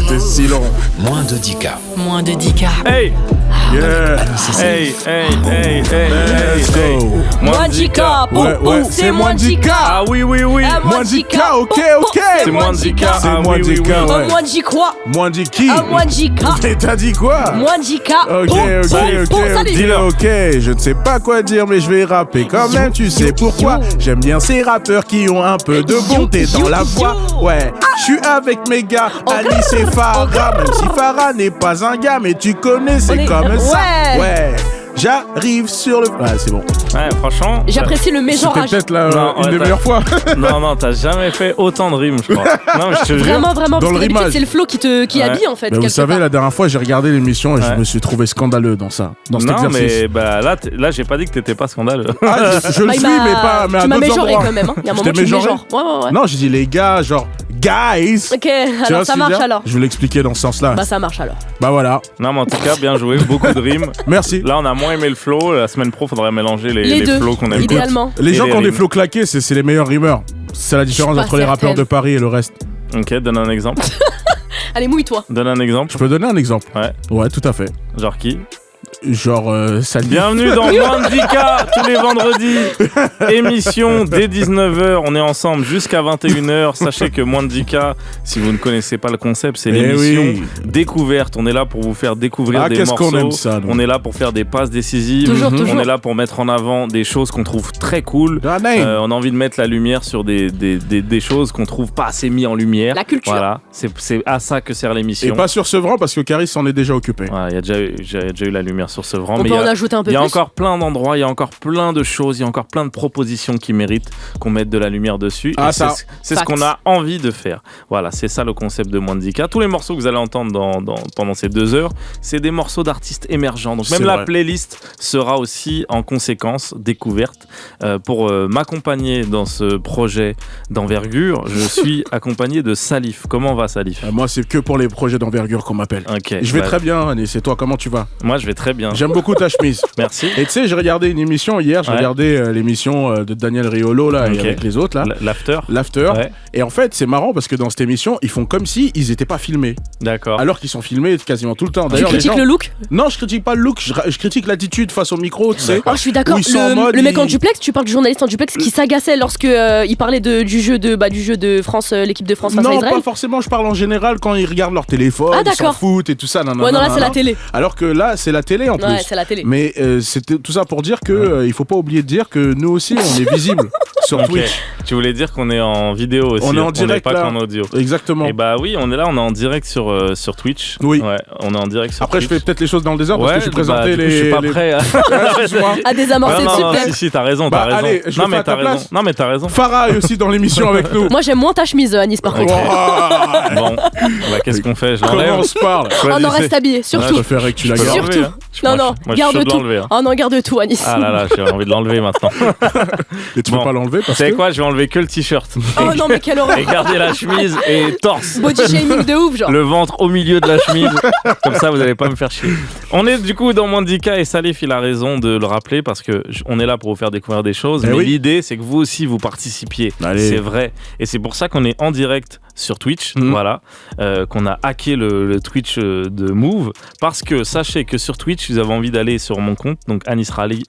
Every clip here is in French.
C'était si long. Moins de 10K. Moins de 10K. Hey! Yeah. Hey! Let's go. Moins de 10K. Ouais, C'est moins de 10K. Ah oui, oui, oui! Moins 10K, ok. C'est moins de 10K. C'est Ah moins oui, oui, 10K, oui. ouais. Moins de 10 quoi? Moins 10 qui? Moins de 10K. Mais t'as dit quoi? Moins de 10K. Ok. Dis-le. Ok, je ne sais pas quoi dire, mais je vais rapper quand même. Tu sais pourquoi? J'aime bien ces rappeurs qui ont un peu de bonté dans la voix. Ouais, je suis avec mes gars, Alice et Farah. Même si Farah n'est pas un gars, mais tu connais, c'est comme ça. Ouais, j'arrive sur le. Ouais, c'est bon. Ouais, franchement. J'apprécie le C'était mégenrage. peut-être Non, une ouais, des t'as- meilleures fois. Non, t'as jamais fait autant de rimes, je crois. Non, je te jure. Vraiment, Dans parce le que d'habitude, rimage. c'est le flow qui Ouais. habille en fait. Mais vous quelque savez, part. la dernière fois, j'ai regardé l'émission et je Ouais. me suis trouvé scandaleux dans ça, dans cet Non, exercice. mais bah, là, j'ai pas dit que t'étais pas scandaleux. Ah, je le Bah, suis, il m'a- mais pas mais à Tu m'as d'autres mégenré endroits. quand même. Hein. Il y a un Je moment t'ai où tu me mégenré mégenres. Ouais. Non, j'ai dit les gars, genre guys. Ok, Tu vois alors ce ça que je veux marche dire alors. Je vais l'expliquer dans ce sens-là. Bah ça marche alors. Bah voilà, Non, mais en tout cas, bien joué, beaucoup de rimes. merci. Là, on a moins aimé le flow. La semaine pro, faudrait mélanger Les les deux, flows qu'on aime. idéalement. Les Et gens les qui ont des rimes. flots claqués, c'est les meilleurs rimeurs. C'est la différence pas entre les rappeurs certaine. de Paris et le reste. Ok, donne un exemple. Allez, mouille-toi. Donne un exemple. Je peux donner un exemple? Ouais. Ouais, tout à fait. Genre qui? Genre, ça dit. Bienvenue dans Moins de 10K, tous les vendredis. Émission dès 19h. On est ensemble jusqu'à 21h. Sachez que Moins de 10K, si vous ne connaissez pas le concept, c'est Eh l'émission oui. découverte. On est là pour vous faire découvrir Ah, des qu'est-ce qu'on morceaux. aime ça, nous. On est là pour faire des passes décisives. Toujours, On toujours. est là pour mettre en avant des choses qu'on trouve très cool. Ah, name. On a envie de mettre la lumière sur des choses qu'on trouve pas assez mis en lumière. La culture. Voilà, c'est à ça que sert Et l'émission. pas sur Sevran parce que Caris s'en est déjà occupé. Voilà, il y a déjà eu la lumière sur Sevran. On mais peut il y en a- ajouter un peu il y a plus. encore plein d'endroits, il y a encore plein de choses, il y a encore plein de propositions qui méritent qu'on mette de la lumière dessus. Ah, Et ça. c'est ce Fact. qu'on a envie de faire. Voilà, c'est ça le concept de Moins de 10K. Tous les morceaux que vous allez entendre pendant ces 2 heures, c'est des morceaux d'artistes émergents. Donc même C'est la vrai. playlist sera aussi en conséquence découverte. Pour m'accompagner dans ce projet d'envergure, je suis accompagné de Salif. Comment va Salif? Moi, c'est que pour les projets d'envergure qu'on m'appelle. Ok. Je vais bah, très bien, Anis. Et toi, comment tu vas? Moi, je vais très bien. J'aime beaucoup ta chemise. Merci. Et tu sais, j'ai regardé une émission hier, j'ai Ouais. regardé l'émission de Daniel Riolo là, Ok. et avec les autres là, L'after. l'after. Ouais. Et en fait, c'est marrant parce que dans cette émission, ils font comme si ils étaient pas filmés, D'accord. alors qu'ils sont filmés quasiment tout le temps. Tu D'ailleurs, les critiques gens... le look? Non, je critique pas le look, je critique l'attitude face au micro, tu sais. D'accord. Oh, je suis d'accord. Où ils sont en Le, mode, le mec en ils- duplex, tu parles du journaliste en duplex qui s'agaçait lorsque il parlait du jeu de France, l'équipe de France face à Non, Israël. pas forcément. Je parle en général quand ils regardent leur téléphone, Ah, ils s'en d'accord. foutent et tout ça. Ouais, non, là c'est la télé. Alors que là, c'est la télé en plus. Ouais, c'est la télé. Mais c'était tout ça pour dire que il faut pas oublier de dire que nous aussi, on est visible sur Ok. Twitch. Tu voulais dire qu'on est en vidéo aussi. On est en n'est direct, pas là. qu'en audio. Exactement. Et bah oui, on est là, on est en direct sur Twitch. Oui. Ouais, on est en direct sur Après, je Twitch. fais peut-être les choses dans le désordre Ouais, parce que je bah, présentais du coup, je suis pas les... prêt. Excuse-moi. À désamorcer non, dessus non, peut-être. si, t'as raison, Bah, t'as raison. allez, je non, le fais mais à ta t'as raison. place. Non, mais t'as raison. Farah est aussi dans l'émission avec nous. Moi j'aime moins ta chemise, Anis, par contre. Oh, Bon, bah, qu'est-ce qu'on fait? Je comment l'enlève. on se parle? Oh non, Choisissez. reste habillé, Je surtout. préférerais que tu la Je peux gardes. Surtout. l'enlever, hein. Non, Moi, non, je suis garde chaud de tout. l'enlever, hein. Oh non, garde tout, Anis. Ah là là, j'ai envie de l'enlever maintenant. Et tu Bon. peux pas l'enlever Vous parce savez que... quoi? Je vais enlever que le t-shirt. Oh non, mais quelle horreur. Et garder la chemise et torse. Body shaming de ouf, genre. Le ventre au milieu de la chemise. Comme ça, vous allez pas me faire chier. On est du coup dans Moins de 10K et Salif, il a raison de le rappeler parce que on est là pour vous faire découvrir des choses. Eh Mais oui. l'idée, c'est que vous aussi, vous participiez. Allez. C'est vrai. Et c'est pour ça qu'on est en direct sur Twitch. Mhm. Voilà. Qu'on a hacké le Twitch de Move. Parce que sachez que sur Twitch, vous avez envie d'aller sur mon compte, donc Anis Rali,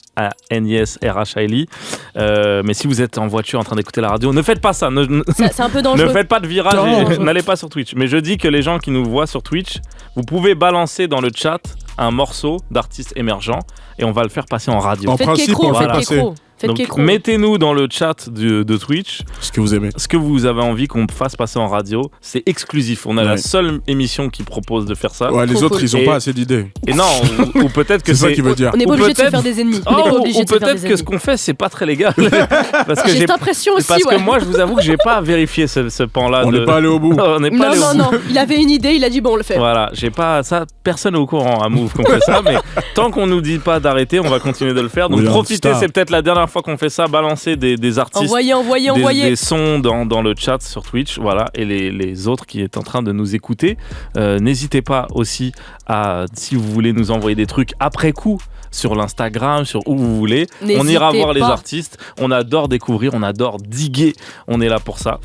ANISRHALI. Mais si vous êtes en voiture en train d'écouter la radio, ne faites pas ça. C'est un peu Ne dangereux. faites pas de virage Non. et n'allez pas sur Twitch. Mais je dis que les gens qui nous voient sur Twitch, vous pouvez balancer dans le chat un morceau d'artiste émergent et on va le faire passer en radio. En Faites principe, Kékro, on va faites passer. Kékro. Faites Donc Kékro. mettez-nous dans le chat de Twitch Ce que vous aimez. ce que vous avez envie qu'on fasse passer en radio. C'est exclusif. On a la Ouais. seule émission qui propose de faire ça. Ouais, les Trop autres, cool. ils ont Et- pas assez d'idées. Et non, ou peut-être que C'est ça qu'il veut dire. On n'est pas Ou obligé de se peut-être- faire des ennemis. On Oh, n'est pas ou obligé de se faire peut-être des que ce ennemis. qu'on fait, c'est pas très légal. Parce que J'ai j'ai cette impression aussi, parce ouais. que moi, je vous avoue que j'ai pas vérifié ce pan-là. On n'est pas allé au bout. On n'est pas Non, allé au non, bout. non. Il avait une idée, il a dit bon, on le fait. Voilà, j'ai pas ça, personne n'est au courant à Move qu'on fait ça, mais tant qu'on nous dit pas d'arrêter, on va continuer de le faire. Donc Oui, profitez, star. c'est peut-être la dernière première fois qu'on fait ça. Balancez des artistes, des sons dans le chat sur Twitch, voilà. Et les autres qui est en train de nous écouter, n'hésitez pas aussi à, si vous voulez nous envoyer des trucs après coup, sur l'Instagram, sur où vous voulez. On ira voir les artistes. On adore découvrir, on adore diguer. On est là pour ça.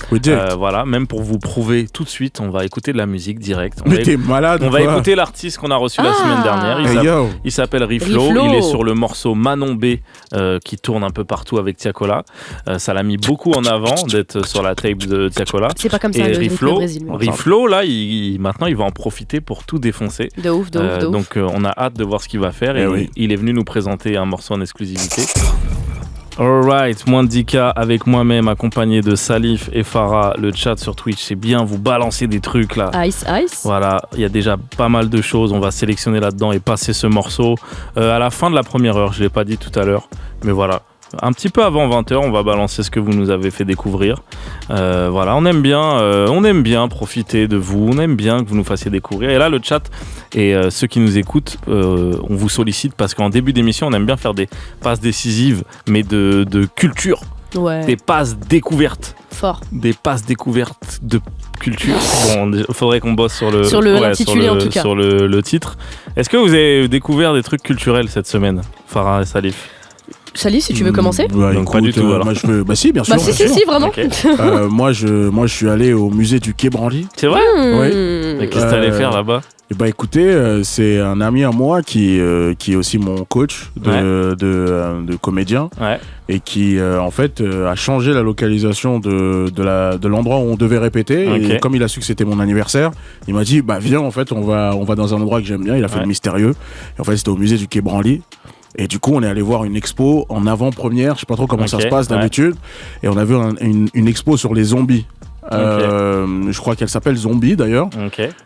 Voilà, même pour vous prouver tout de suite, on va écouter de la musique direct. Mais t'es malade. On va écouter l'artiste qu'on a reçu la semaine dernière. Il s'appelle Riflo. Il est sur le morceau Manon B qui tourne un peu partout avec Tiakola. Ça l'a mis beaucoup en avant d'être sur la tape de Tiakola. C'est pas comme ça. Et Riflo, là, maintenant, il va en profiter pour tout défoncer. De ouf. Donc, on a hâte de voir ce qu'il va faire. Il est venu nous présenter un morceau en exclusivité. Alright, moins de 10K avec moi-même, accompagné de Salif et Farah. Le chat sur Twitch, c'est bien, vous balancez des trucs là. Ice. Voilà, il y a déjà pas mal de choses. On va sélectionner là-dedans et passer ce morceau à la fin de la première heure. Je l'ai pas dit tout à l'heure, mais voilà. Un petit peu avant 20h, on va balancer ce que vous nous avez fait découvrir. Voilà, on aime bien profiter de vous, on aime bien que vous nous fassiez découvrir. Et là, le chat et ceux qui nous écoutent, on vous sollicite parce qu'en début d'émission, on aime bien faire des passes décisives, mais de culture. Ouais. Des passes découvertes. Fort. Des passes découvertes de culture. Bon, il faudrait qu'on bosse sur l'intitulé en tout cas. Sur le titre. Est-ce que vous avez découvert des trucs culturels cette semaine, Farah et Salif? Salif, si tu veux commencer. Donc écoute, pas du tout alors. Moi je veux... Bah si, bien sûr. Si, vraiment. Okay. moi je suis allé au musée du Quai Branly. C'est vrai? Oui. Et qu'est-ce que t'allais faire là-bas? Et bah écoutez, c'est un ami à moi qui est aussi mon coach de comédien et qui en fait a changé la localisation de l'endroit où on devait répéter. Et comme il a su que c'était mon anniversaire, il m'a dit bah viens, en fait on va dans un endroit que j'aime bien. Il a fait le mystérieux. Et en fait c'était au musée du Quai Branly. Et du coup, on est allé voir une expo en avant-première. Je sais pas trop comment ça se passe d'habitude. Et on a vu une expo sur les zombies. Je crois qu'elle s'appelle Zombie d'ailleurs.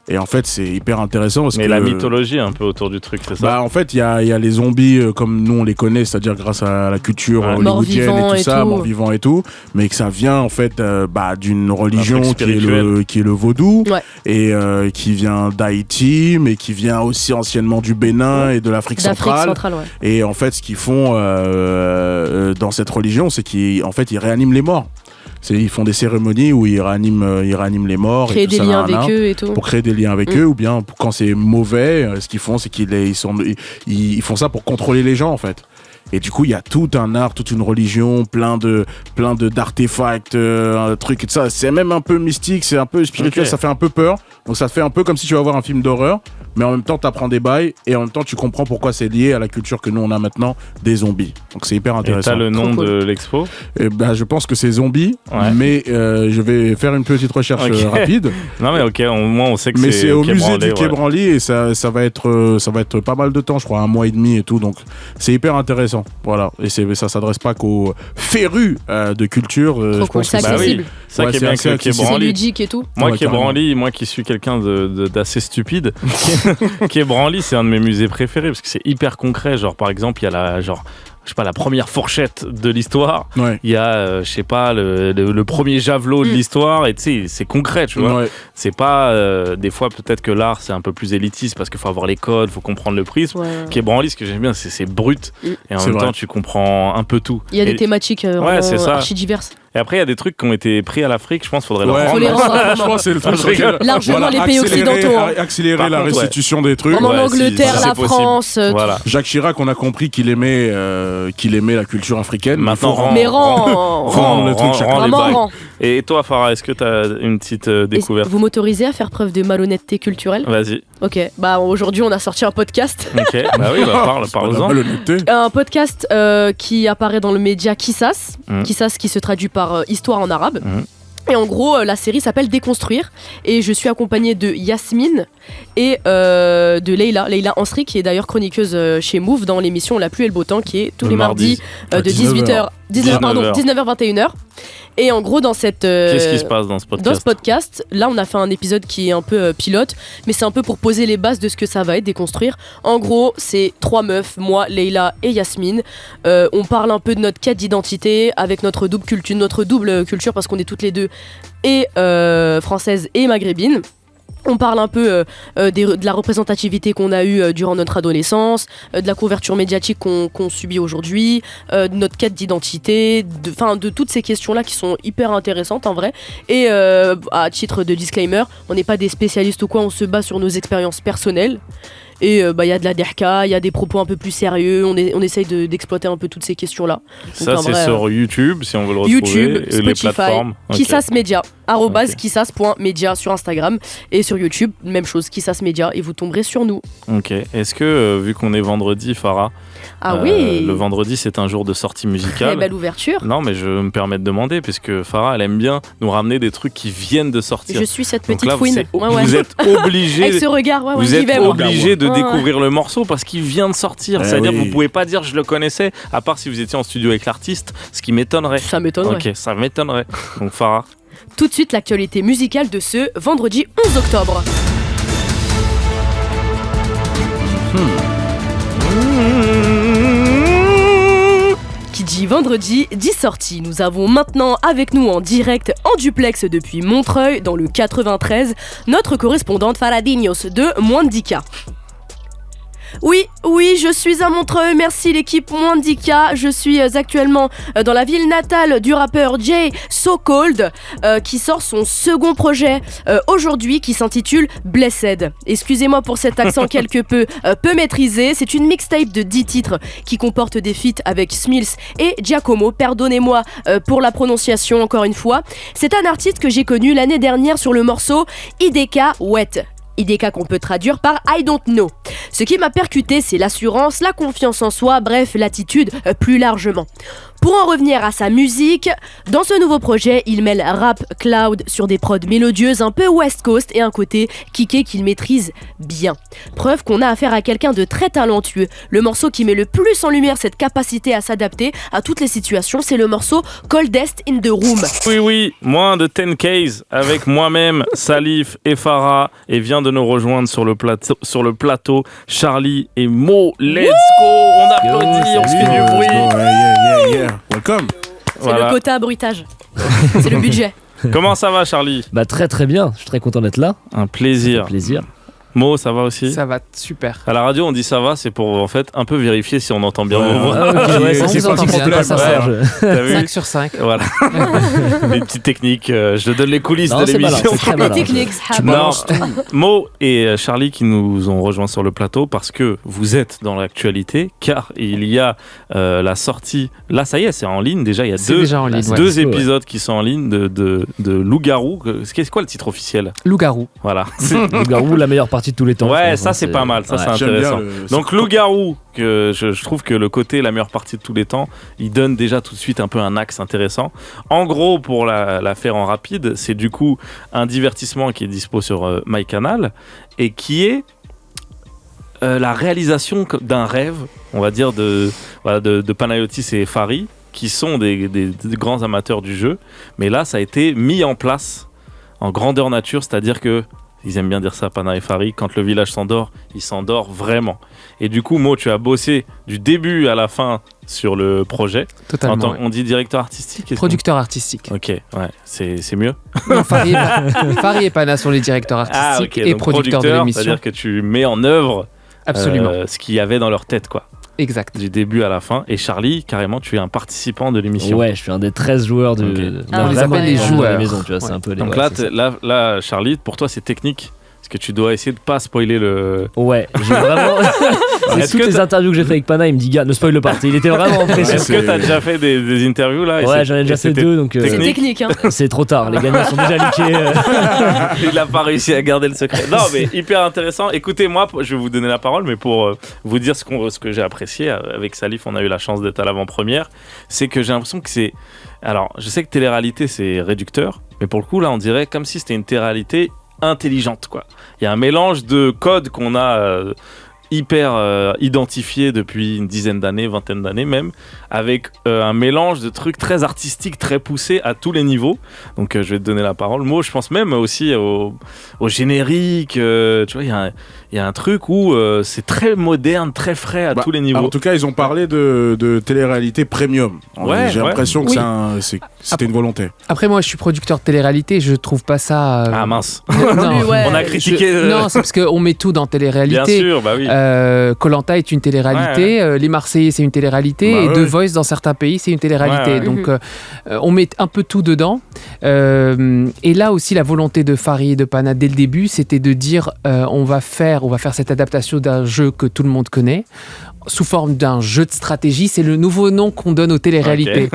Et en fait, c'est hyper intéressant. Parce que la mythologie un peu autour du truc, c'est ça? Bah, en fait, il y a les zombies comme nous on les connaît, c'est-à-dire grâce à la culture hollywoodienne et tout ça, mort-vivant et tout. Mais que ça vient en fait d'une religion qui est le vaudou et qui vient d'Haïti, mais qui vient aussi anciennement du Bénin et de l'Afrique centrale. Et en fait, ce qu'ils font dans cette religion, c'est qu'ils réaniment les morts. Ils font des cérémonies où ils réaniment les morts. Créer des liens avec eux et tout. Pour créer des liens avec eux, ou bien quand c'est mauvais, ce qu'ils font, c'est qu'ils font ça pour contrôler les gens en fait. Et du coup, il y a tout un art, toute une religion, plein d'artefacts, trucs et tout ça. C'est même un peu mystique, c'est un peu spirituel, ça fait un peu peur. Donc ça fait un peu comme si tu vas voir un film d'horreur, mais en même temps, t'apprends des bails et en même temps, tu comprends pourquoi c'est lié à la culture que nous on a maintenant des zombies. Donc c'est hyper intéressant. Et t'as le nom de l'expo? Je pense que c'est Zombie, mais je vais faire une petite recherche rapide. Non mais ok, au moins on sait que c'est au musée du Quai Branly et ça va être pas mal de temps, je crois, 1 mois et demi et tout. Donc c'est hyper intéressant. Voilà, et ça s'adresse pas qu'aux férus de culture. Trop cool, c'est accessible. C'est ça qui est bien que Quai Branly. C'est ludique et tout. Moi, Quai Branly, moi qui suis quelqu'un d'assez stupide, Quai Branly, c'est un de mes musées préférés parce que c'est hyper concret. Genre, par exemple, il y a la première fourchette de l'histoire. Il y a, je sais pas, le premier javelot de l'histoire. Et tu sais, c'est concret, tu vois. C'est pas, des fois, peut-être que l'art, c'est un peu plus élitiste parce qu'il faut avoir les codes, il faut comprendre le prisme. Quai Branly, ce que j'aime bien, c'est brut. Et en même temps, tu comprends un peu tout. Il y a des thématiques archi diverses. Et après, il y a des trucs qui ont été pris à l'Afrique, je pense qu'il faudrait le rendre. Je pense que c'est le truc. Largement les pays occidentaux. Accélérer la restitution des trucs. En Angleterre, la France. Jacques Chirac, on a compris qu'il aimait la culture africaine. Maintenant, rend le truc chacun. Et toi, Farah, est-ce que tu as une petite découverte? Vous m'autorisez à faire preuve de malhonnêteté culturelle? Vas-y. Ok, aujourd'hui on a sorti un podcast. Ok, bah oui, parle-en. Un podcast qui apparaît dans le média Kissas. Kissas qui se traduit par histoire en arabe. Et en gros, la série s'appelle Déconstruire. Et je suis accompagnée de Yasmine et de Leïla Ansri, qui est d'ailleurs chroniqueuse chez Move dans l'émission La pluie et le beau temps, qui est tous les mardis de 19h-21h. Et en gros, qu'est-ce qui se passe dans ce podcast? Dans ce podcast, là, on a fait un épisode qui est un peu pilote, mais c'est un peu pour poser les bases de ce que ça va être, Déconstruire. En gros, c'est 3 meufs, moi, Leïla et Yasmine. On parle un peu de notre quête d'identité avec notre double culture parce qu'on est toutes les deux et françaises et maghrébines. On parle un peu de la représentativité qu'on a eue durant notre adolescence, de la couverture médiatique qu'on subit aujourd'hui, de notre quête d'identité, de toutes ces questions-là qui sont hyper intéressantes en vrai. Et à titre de disclaimer, on n'est pas des spécialistes ou quoi, on se base sur nos expériences personnelles. Et y a de la derka, il y a des propos un peu plus sérieux, on essaye d'exploiter un peu toutes ces questions-là. Ça, c'est vrai, sur YouTube, si on veut le retrouver. YouTube, et Spotify, les plateformes. Kissas Media, @kissas.media sur Instagram. Et sur YouTube, même chose, Kissas Media, et vous tomberez sur nous. Ok. Est-ce que, vu qu'on est vendredi, Farah, oui, le vendredi, c'est un jour de sortie musicale. Très belle ouverture. Non, mais je me permets de demander, puisque Farah, elle aime bien nous ramener des trucs qui viennent de sortir. Je suis cette Donc petite là, fouine. Vous êtes obligé. Avec ce regard, vous êtes obligé de Ouais. découvrir le morceau parce qu'il vient de sortir. C'est-à-dire que vous pouvez pas dire je le connaissais, à part si vous étiez en studio avec l'artiste, ce qui m'étonnerait. Ça m'étonnerait. Ok, ça m'étonnerait. Donc Farah. Tout de suite, l'actualité musicale de ce vendredi 11 octobre. Qui dit vendredi, dit sortie. Nous avons maintenant avec nous en direct, en duplex depuis Montreuil, dans le 93, notre correspondante Faradinhos de Mwandika. Oui, je suis à Montreuil, merci l'équipe Mwandika. Je suis actuellement dans la ville natale du rappeur Jay So Cold, qui sort son second projet aujourd'hui, qui s'intitule Blessed. Excusez-moi pour cet accent quelque peu maîtrisé. C'est une mixtape de 10 titres qui comporte des feats avec Smills et Giacomo. Pardonnez-moi pour la prononciation encore une fois. C'est un artiste que j'ai connu l'année dernière sur le morceau IDK Wet. IDK qu'on peut traduire par I don't know. Ce qui m'a percuté, c'est l'assurance, la confiance en soi, bref, l'attitude plus largement. Pour en revenir à sa musique, dans ce nouveau projet, il mêle rap, cloud sur des prods mélodieuses un peu West Coast et un côté kické qu'il maîtrise bien. Preuve qu'on a affaire à quelqu'un de très talentueux. Le morceau qui met le plus en lumière cette capacité à s'adapter à toutes les situations, c'est le morceau Coldest in the Room. Oui, moins de 10 Ks avec moi-même, Salif et Farah, et vient de nous rejoindre sur le plateau Charlie et Mo. Let's go, on applaudit, on se fait du bruit. Yeah. Welcome. C'est le quota bruitage. C'est le budget. Comment ça va, Charlie? Très très bien, je suis très content d'être là. Un plaisir. Mo, ça va aussi? Ça va super. À la radio, on dit ça va, c'est pour en fait un peu vérifier si on entend bien vos voix. C'est parti pour que ça serge. 5 sur 5. Voilà. Les petites techniques, je donne les coulisses de l'émission. Les techniques. Non, Mo et Charlie qui nous ont rejoints sur le plateau parce que vous êtes dans l'actualité, car il y a la sortie, là ça y est, c'est en ligne déjà, il y a deux épisodes qui sont en ligne de Loup-Garou. C'est quoi le titre officiel? Loup-Garou. Voilà. Loup-Garou, la meilleure partie de tous les temps. Ouais, ça c'est pas mal, ça c'est intéressant. Donc Loup-Garou, que je trouve que le côté la meilleure partie de tous les temps, il donne déjà tout de suite un peu un axe intéressant. En gros, pour la faire en rapide, c'est du coup un divertissement qui est dispo sur MyCanal et qui est la réalisation d'un rêve, on va dire, de Panayotis et Fari, qui sont des grands amateurs du jeu. Mais là, ça a été mis en place en grandeur nature, c'est-à-dire que ils aiment bien dire ça, Pana et Fari, quand le village s'endort, il s'endort vraiment. Et du coup, Mo, tu as bossé du début à la fin sur le projet. Totalement. On dit directeur artistique? Producteur artistique. Ok, ouais, c'est mieux. Non, Fari et Pana sont les directeurs artistiques et producteurs de l'émission. C'est-à-dire que tu mets en œuvre ce qu'il y avait dans leur tête, quoi. Exact. Du début à la fin. Et Charlie, carrément, tu es un participant de l'émission. Ouais, je suis un des 13 joueurs de on les appelle les joueurs de la maison, tu vois, c'est un peu les. Donc là, Charlie, pour toi, c'est technique. Parce que tu dois essayer de pas spoiler le. Ouais, j'ai vraiment. Toutes les interviews que j'ai fait avec Pana, il me dit gars, ne spoil pas. Il était vraiment impressionnant. Est-ce que t'as déjà fait des interviews là? Ouais, j'en ai déjà fait 2, donc. C'est technique, hein. C'est trop tard, les gagnants sont déjà leakés. Il a pas réussi à garder le secret. Non, mais hyper intéressant. Écoutez, moi, je vais vous donner la parole, mais pour vous dire ce que j'ai apprécié avec Salif, on a eu la chance d'être à l'avant-première. C'est que j'ai l'impression que c'est. Alors, je sais que télé-réalité c'est réducteur, mais pour le coup là, on dirait comme si c'était une télé-réalité intelligente, quoi. Il y a un mélange de codes qu'on a hyper identifié depuis une dizaine d'années, vingtaine d'années même, avec un mélange de trucs très artistiques, très poussés à tous les niveaux. Donc je vais te donner la parole. Moi, je pense même aussi au générique. Tu vois, il y a un truc où c'est très moderne, très frais à tous les niveaux. En tout cas, ils ont parlé de télé-réalité premium. J'ai l'impression que c'était une volonté. Après, moi, je suis producteur de télé-réalité, je trouve pas ça... Ah mince. Non, on a critiqué... Non, c'est parce qu'on met tout dans télé-réalité. Bien sûr, bah oui. Koh-Lanta est une télé-réalité, Les Marseillais, c'est une télé-réalité, et The Voice, dans certains pays, c'est une télé-réalité. Donc, on met un peu tout dedans. Et là aussi, la volonté de Fari et de Pana, dès le début, c'était de dire on va faire cette adaptation d'un jeu que tout le monde connaît, sous forme d'un jeu de stratégie. C'est le nouveau nom qu'on donne aux téléréalités.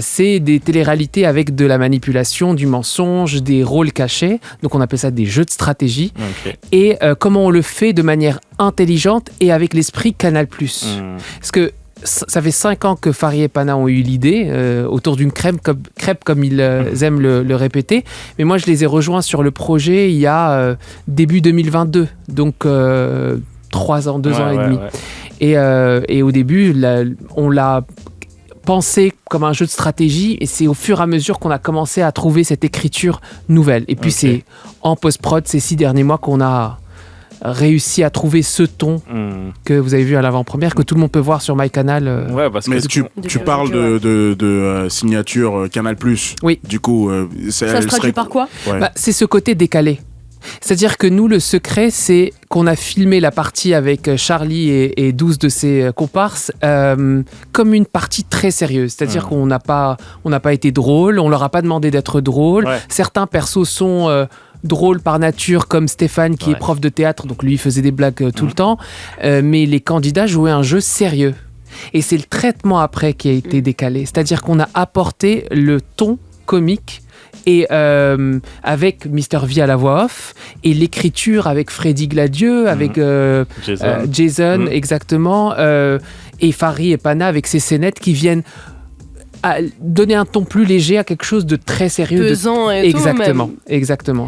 C'est des téléréalités avec de la manipulation, du mensonge, des rôles cachés. Donc on appelle ça des jeux de stratégie. Et comment on le fait de manière intelligente et avec l'esprit Canal+. Parce que ça fait 5 ans que Fari et Pana ont eu l'idée autour d'une crêpe comme ils aiment le répéter. Mais moi, je les ai rejoints sur le projet il y a début 2022. Donc 3 ans, 2 ans et demi. Et au début, on l'a pensé comme un jeu de stratégie, et c'est au fur et à mesure qu'on a commencé à trouver cette écriture nouvelle. Et puis c'est en post-prod, ces 6 derniers mois, qu'on a réussi à trouver ce ton que vous avez vu à l'avant-première, que tout le monde peut voir sur MyCanal. Mais tu parles de signature Canal+. Oui. Du coup, ça se traduit par quoi ? C'est ce côté décalé. C'est-à-dire que nous, le secret, c'est qu'on a filmé la partie avec Charlie et 12 de ses comparses comme une partie très sérieuse. C'est-à-dire qu'on n'a pas été drôle, on leur a pas demandé d'être drôle. Certains persos sont drôles par nature, comme Stéphane qui est prof de théâtre, donc lui il faisait des blagues tout le temps. Mais les candidats jouaient un jeu sérieux. Et c'est le traitement après qui a été décalé. C'est-à-dire qu'on a apporté le ton comique, et avec Mr V à la voix off, et l'écriture avec Freddy Gladieux, avec Jason exactement, et Fari et Pana avec ces scénettes qui viennent à donner un ton plus léger à quelque chose de très sérieux, pesant et exactement.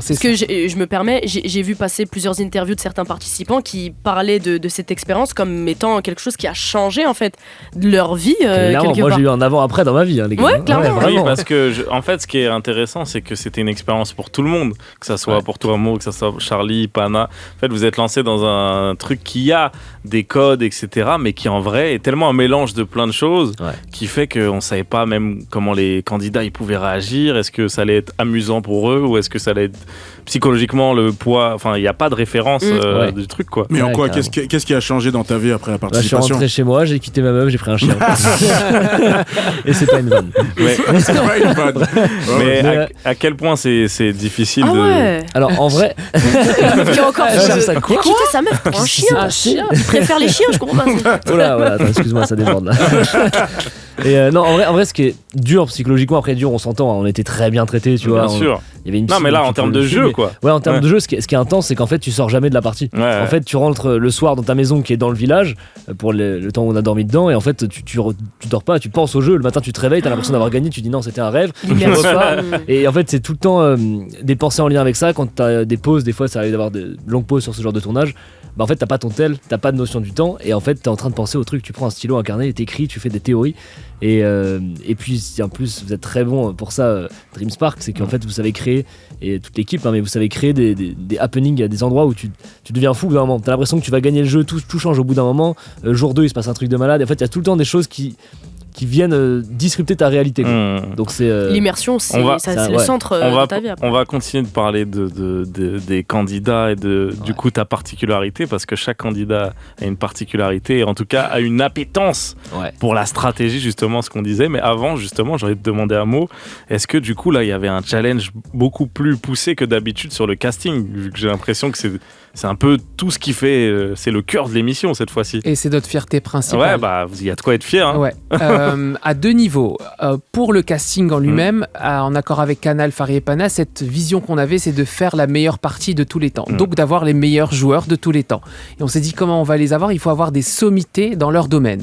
C'est parce que je me permets, j'ai vu passer plusieurs interviews de certains participants qui parlaient de cette expérience comme étant quelque chose qui a changé en fait leur vie. Moi j'ai eu un avant-après dans ma vie, les gars. Ouais, clairement. Oui, parce que en fait, ce qui est intéressant, c'est que c'était une expérience pour tout le monde, que ça soit pour toi, Mo, que ça soit Charlie, Pana. En fait, vous êtes lancé dans un truc qui a des codes, etc., mais qui en vrai est tellement un mélange de plein de choses qui fait qu'on savait pas même comment les candidats ils pouvaient réagir. Est-ce que ça allait être amusant pour eux ou est-ce que ça allait être psychologiquement le poids. Enfin, il n'y a pas de référence du truc, quoi. Mais en quoi qu'est-ce qui a changé dans ta vie après la participation? Je suis rentré chez moi, j'ai quitté ma meuf, j'ai pris un chien. Et c'est pas une vanne. C'est pas une vanne. Mais à quel point c'est difficile de... Alors, en vrai... Qui a encore quitté sa meuf pour un chien. Tu préfères les chiens, je comprends pas. Voilà, excuse-moi, ça déborde là. Et non, en vrai, ce qui est dur psychologiquement, après dur, on s'entend, on était très bien traités, tu vois. Bien sûr. Il y avait une non, mais là, en termes de jeu, quoi. Ouais, en termes de jeu, ce qui est intense, c'est qu'en fait, tu sors jamais de la partie. En fait, tu rentres le soir dans ta maison qui est dans le village pour le temps où on a dormi dedans, et en fait, tu dors pas, tu penses au jeu. Le matin, tu te réveilles, t'as l'impression d'avoir gagné, tu dis non, c'était un rêve. Et en fait, c'est tout le temps des pensées en lien avec ça. Quand t'as des pauses, des fois, ça arrive d'avoir de longues pauses sur ce genre de tournage. Bah en fait, t'as pas ton tel, t'as pas de notion du temps, et en fait, t'es en train de penser au truc. Tu prends un stylo, un carnet, t'écris, tu fais des théories. Et puis en plus vous êtes très bon pour ça, Dream Spark, c'est qu'en fait vous savez créer, et toute l'équipe mais vous savez créer des happenings à des endroits où tu deviens fou au bout d'un moment, t'as l'impression que tu vas gagner le jeu, tout change au bout d'un moment, jour 2 il se passe un truc de malade, et en fait il y a tout le temps des choses qui viennent disrupter ta réalité, quoi. Donc c'est l'immersion, c'est le centre de ta vie après. On va continuer de parler des candidats et du coup ta particularité, parce que chaque candidat a une particularité, et en tout cas a une appétence pour la stratégie, justement ce qu'on disait. Mais avant, justement, j'aurais te demander un mot. Est-ce que du coup là il y avait un challenge beaucoup plus poussé que d'habitude sur le casting, vu que j'ai l'impression que c'est un peu tout ce qui fait, c'est le cœur de l'émission cette fois-ci. Et c'est notre fierté principale. Ouais, bah il y a de quoi être fier, hein. Ouais. À deux niveaux. Pour le casting en lui-même, en accord avec Canal, Fari et Pana, cette vision qu'on avait, c'est de faire la meilleure partie de tous les temps. Donc d'avoir les meilleurs joueurs de tous les temps. Et on s'est dit comment on va les avoir. Il faut avoir des sommités dans leur domaine.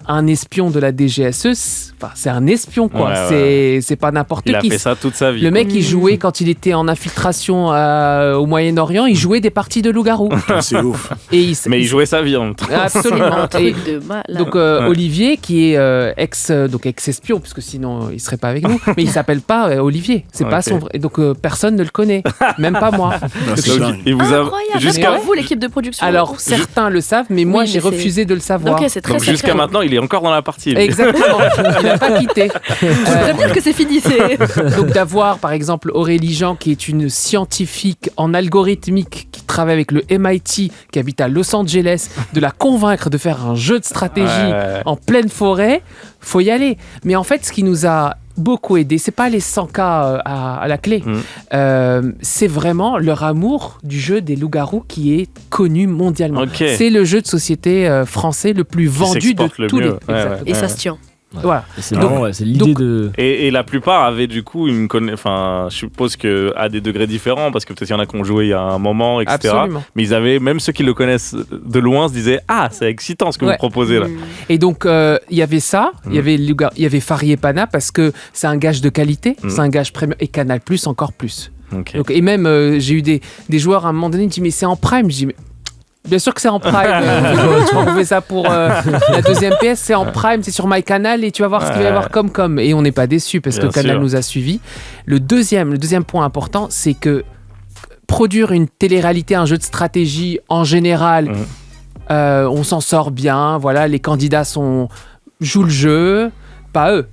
Un espion de la DGSE, c'est un espion, quoi. C'est pas n'importe qui. Il a fait ça toute sa vie. Le mec, il jouait quand il était en infiltration au Moyen-Orient, il jouait des parties de loup-garou. C'est ouf. Mais il jouait sa vie en même temps. Absolument. Donc Olivier, qui est ex-espion, puisque sinon il serait pas avec nous, mais il s'appelle pas Olivier. C'est pas son vrai. Donc personne ne le connaît, même pas moi. Il vous a jusqu'à vous l'équipe de production. Alors certains le savent, mais moi j'ai refusé de le savoir. Okay, c'est très donc jusqu'à maintenant, il est encore dans la partie. Exactement. Il n'a pas quitté. Je voudrais dire que c'est fini. Donc d'avoir par exemple Aurélie Jean, qui est une scientifique en algorithmique qui travaille avec le MIT, qui habite à Los Angeles, de la convaincre de faire un jeu de stratégie en pleine forêt, faut y aller. Mais en fait, ce qui nous a beaucoup aidé, c'est pas les 100K à la clé, c'est vraiment leur amour du jeu des loups-garous qui est connu mondialement. C'est le jeu de société français le plus vendu de tous les. Et ça se tient. Voilà. C'est marrant, c'est l'idée de. Et la plupart avaient du coup enfin, je suppose que à des degrés différents, parce que peut-être il y en a qui ont joué il y a un moment, etc. Absolument. Mais ils avaient, même ceux qui le connaissent de loin, se disaient c'est excitant ce que vous proposez là. Et donc il y avait ça, il y avait Fari et Pana parce que c'est un gage de qualité, c'est un gage premium, et Canal+ encore plus. Donc, et même j'ai eu des joueurs à un moment donné qui disent mais c'est en Prime, je dis mais bien sûr que c'est en Prime. Tu vas trouver ça pour la deuxième PS, c'est en Prime, c'est sur MyCanal et tu vas voir ce qu'il va y avoir comme. Et on n'est pas déçus parce que Canal nous a suivis. Le deuxième point important, c'est que produire une télé-réalité, un jeu de stratégie en général, on s'en sort bien. Voilà, les candidats jouent le jeu, pas eux.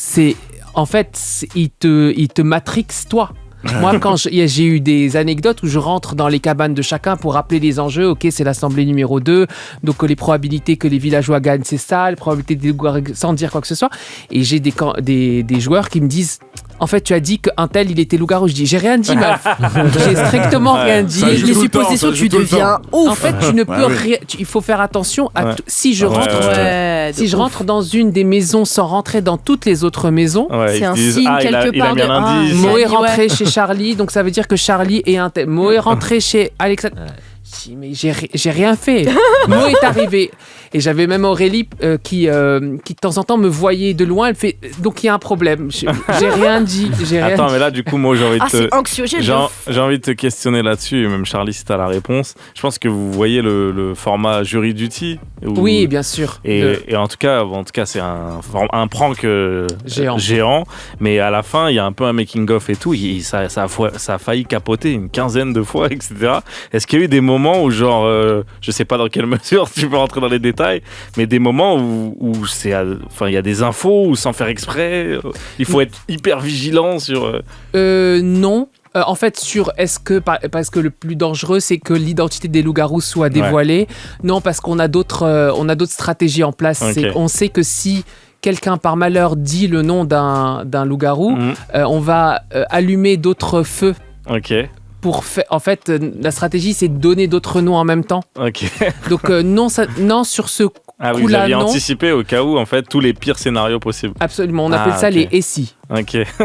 Ils te matrixent toi. Moi, quand j'ai eu des anecdotes où je rentre dans les cabanes de chacun pour rappeler les enjeux, ok, c'est l'assemblée numéro 2, donc les probabilités que les villageois gagnent, c'est ça, les probabilités des sans dire quoi que ce soit. Et j'ai des joueurs qui me disent, en fait, tu as dit qu'un tel, il était loup-garou. Je dis, j'ai rien dit, meuf. J'ai strictement rien dit. Les suppositions, tu deviens ouf. En fait, tu ne peux rien. Il faut faire attention à si je rentre dans une des maisons sans rentrer dans toutes les autres maisons, c'est un signe quelque part de Mo est rentré chez Charlie, donc ça veut dire que Charlie est un tel. Mo est rentré chez Alexandre. Mais j'ai rien fait. Mo est arrivé. Et j'avais même Aurélie qui de temps en temps me voyait de loin. Elle fait donc il y a un problème. J'ai rien dit. Attends, mais là du coup moi j'ai envie de c'est anxiogène. J'ai envie de te questionner là-dessus. Et même Charlie, si t'as la réponse. Je pense que vous voyez le format Jury Duty. Oui, bien sûr. Et en tout cas c'est un prank géant. Mais à la fin il y a un peu un making of et tout. Ça a failli capoter une quinzaine de fois, etc. Est-ce qu'il y a eu des moments où genre je sais pas dans quelle mesure tu peux rentrer dans les détails, mais des moments où il y a des infos où sans faire exprès, il faut être hyper vigilant sur. Non. En fait, parce que le plus dangereux, c'est que l'identité des loups-garous soit dévoilée. Non, parce qu'on a d'autres stratégies en place. On sait que si quelqu'un par malheur dit le nom d'un loup-garou, on va allumer d'autres feux. En fait, la stratégie, c'est de donner d'autres noms en même temps. Donc non, sur ce coup-là, vous aviez anticipé au cas où, en fait, tous les pires scénarios possibles. Absolument, on appelle ça les SI.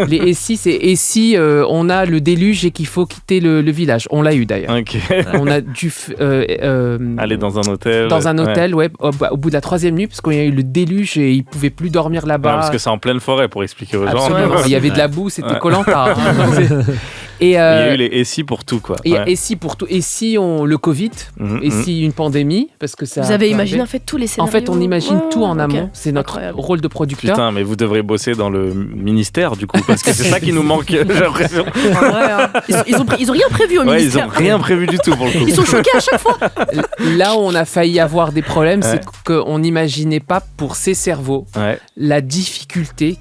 Les SI, c'est SI, on a le déluge et qu'il faut quitter le village. On l'a eu d'ailleurs. On a dû aller dans un hôtel. Dans un hôtel, au bout de la 3e nuit, parce qu'il y a eu le déluge et ils ne pouvaient plus dormir là-bas. Parce que c'est en pleine forêt, pour expliquer aux gens. Il y avait de la boue, c'était Koh-Lanta. Et il y a eu les SI pour tout, quoi. Il y a SI pour tout. Et si le Covid, et si une pandémie, parce que ça. Vous avez imaginé en fait tous les scénarios. En fait, on imagine tout en amont. C'est notre rôle de producteur. Putain, mais vous devrez bosser dans le ministère, du coup, parce que c'est ça qui nous manque, j'ai l'impression. Ils ont rien prévu au ministère. Ils ont rien prévu du tout pour le coup. Ils sont choqués à chaque fois. Là où on a failli avoir des problèmes, c'est qu'on n'imaginait pas pour ces cerveaux la difficulté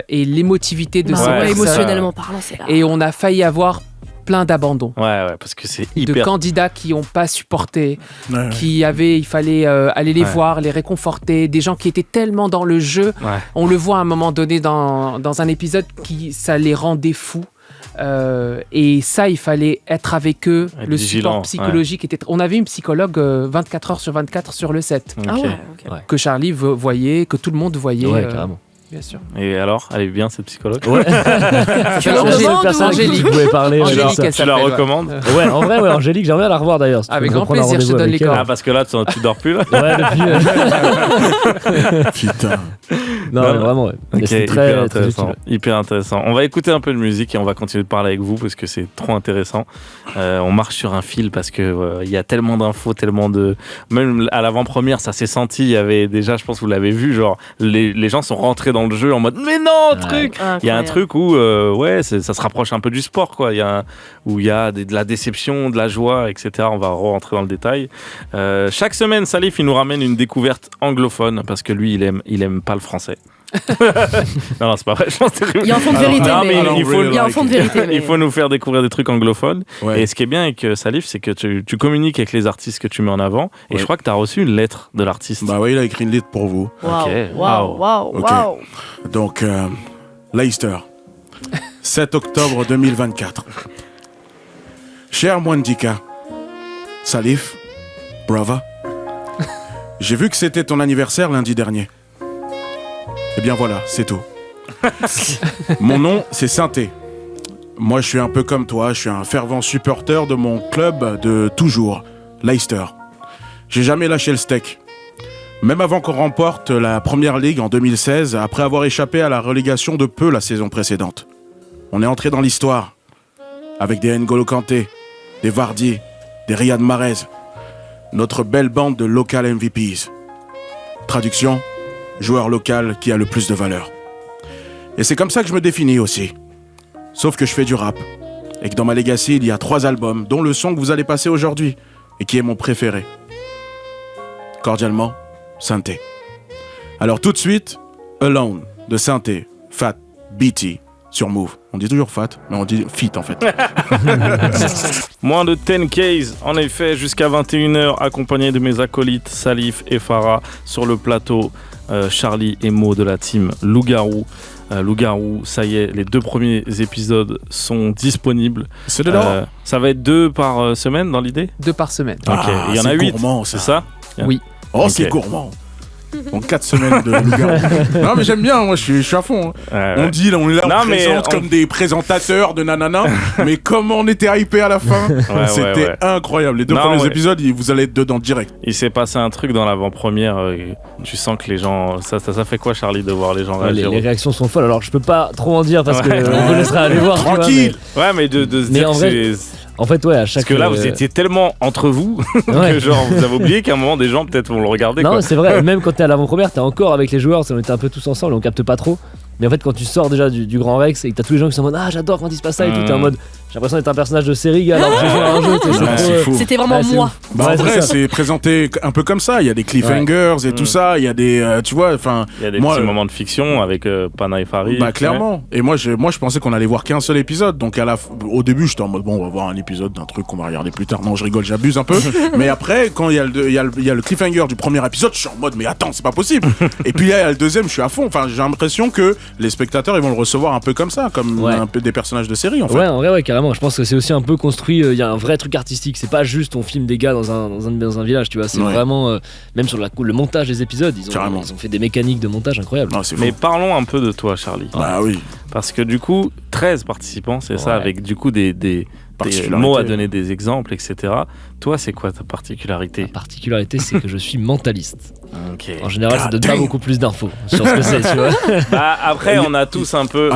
et l'émotivité de ces personnes. Émotionnellement parlant, c'est là. Et on a failli avoir plein d'abandons. Parce que c'est hyper... De candidats qui n'ont pas supporté, il fallait aller les voir, les réconforter, des gens qui étaient tellement dans le jeu. On le voit à un moment donné dans un épisode ça les rendait fous. Et ça, il fallait être avec eux. Le support psychologique était... On avait une psychologue 24 heures sur 24 sur le set. Que Charlie voyait, que tout le monde voyait. Carrément. Bien sûr. Et alors, elle est bien cette psychologue? Ouais. Tu la recommandes Angélique, vous pouvez parler. Tu la recommandes? Ouais, en vrai, ouais, Angélique, j'aimerais bien la revoir d'ailleurs. Avec grand plaisir, je te donne les cordes. Ah, parce que là, tu dors plus là? Ouais, depuis. Putain. Non, mais vraiment, ouais. Ok, C'est hyper intéressant. Hyper intéressant. On va écouter un peu de musique et on va continuer de parler avec vous parce que c'est trop intéressant. On marche sur un fil parce que il y a tellement d'infos, tellement de. Même à l'avant-première, ça s'est senti. Il y avait déjà, je pense que vous l'avez vu, genre les gens sont rentrés dans le jeu en mode mais non, truc. Il y a un truc où ça se rapproche un peu du sport, quoi. Où il y a de la déception, de la joie, etc. On va rentrer dans le détail. Chaque semaine, Salif, il nous ramène une découverte anglophone parce que lui, il aime pas le français. Non, c'est pas vrai. Je pense que il y a un fond de vérité. Il faut nous faire découvrir des trucs anglophones. Ouais. Et ce qui est bien avec Salif, c'est que tu communiques avec les artistes que tu mets en avant. Et je crois que tu as reçu une lettre de l'artiste. Bah oui, il a écrit une lettre pour vous. Waouh. Donc, Leicester, 7 octobre 2024. Cher Mwandika, Salif, brother, j'ai vu que c'était ton anniversaire lundi dernier. Eh bien voilà, c'est tout. Mon nom, c'est Synthé. Moi, je suis un peu comme toi, je suis un fervent supporter de mon club de toujours, Leicester. J'ai jamais lâché le steak. Même avant qu'on remporte la Première Ligue en 2016, après avoir échappé à la relégation de peu la saison précédente. On est entré dans l'histoire, avec des N'Golo Kanté, des Vardy, des Riyad Mahrez, notre belle bande de local MVPs. Traduction, joueur local qui a le plus de valeur. Et c'est comme ça que je me définis aussi. Sauf que je fais du rap, et que dans ma legacy, il y a 3 albums, dont le son que vous allez passer aujourd'hui, et qui est mon préféré. Cordialement, Synthé. Alors tout de suite, Alone, de Synthé, Fat, BT, sur Move. On dit toujours Fat, mais on dit Fit en fait. Moins de 10 Ks, en effet, jusqu'à 21h, accompagné de mes acolytes Salif et Farah sur le plateau. Charlie et Mo de la team Loup-Garou. Loup-Garou, ça y est, les 2 premiers épisodes sont disponibles. C'est dedans. Ça va être 2 par semaine dans l'idée? 2 par semaine. Ok, il y en a 8, gourmand, c'est ça? Oui. Oh, okay. C'est gourmand. En 4 semaines de Loup-Garou. Non mais j'aime bien, moi je suis à fond. On dit, on est là, on présente comme des présentateurs de nanana, mais comment on était hypé à la fin, c'était incroyable. Les 2 premiers épisodes, vous allez être dedans direct. Il s'est passé un truc dans l'avant-première, tu sens que les gens... Ça fait quoi, Charlie, de voir les gens réagir? Les réactions sont folles, alors je peux pas trop en dire parce qu'on vous laissera aller voir. Tranquille. Mais de se dire que en fait, à chaque... Parce que là, vous étiez tellement entre vous que genre, vous avez oublié qu'à un moment, des gens peut-être vont le regarder. Non, quoi. c'est vrai. Même quand t'es à l'avant-première, t'es encore avec les joueurs. On était un peu tous ensemble, on capte pas trop. Mais en fait, quand tu sors déjà du Grand Rex et que t'as tous les gens qui sont en mode j'adore quand il se passe ça et tout, t'es en mode j'ai l'impression d'être un personnage de série alors que j'ai joué à un jeu. C'était vraiment moi. En vrai, c'est présenté un peu comme ça. Il y a des cliffhangers et tout ça. Il y a des, tu vois, enfin. Il y a des petits moments de fiction avec Pana et Farid. Bah clairement. Et moi, je pensais qu'on allait voir qu'un seul épisode. Donc au début, j'étais en mode on va voir un épisode d'un truc qu'on va regarder plus tard. Non, je rigole, j'abuse un peu. Mais après, quand il y a le cliffhanger du premier épisode, je suis en mode mais attends, c'est pas possible. Et puis là, il y a le deuxième, je suis à fond. Enfin, j'ai l'impression que les spectateurs ils vont le recevoir un peu comme ça, comme un peu des personnages de série en fait. Ouais, en vrai, carrément. Je pense que c'est aussi un peu construit. Il y a un vrai truc artistique. C'est pas juste on filme des gars dans un village, tu vois. C'est vraiment même sur le montage des épisodes, ils ont fait des mécaniques de montage incroyables. Mais parlons un peu de toi, Charlie. Bah oui. Parce que du coup, 13 participants, c'est ça, avec du coup des mots à donner des exemples, etc. Toi, c'est quoi ta particularité? Ma particularité, c'est que je suis mentaliste. Okay. En général, ça donne pas beaucoup plus d'infos sur ce que c'est, tu vois. Bah, après, on a tous un peu.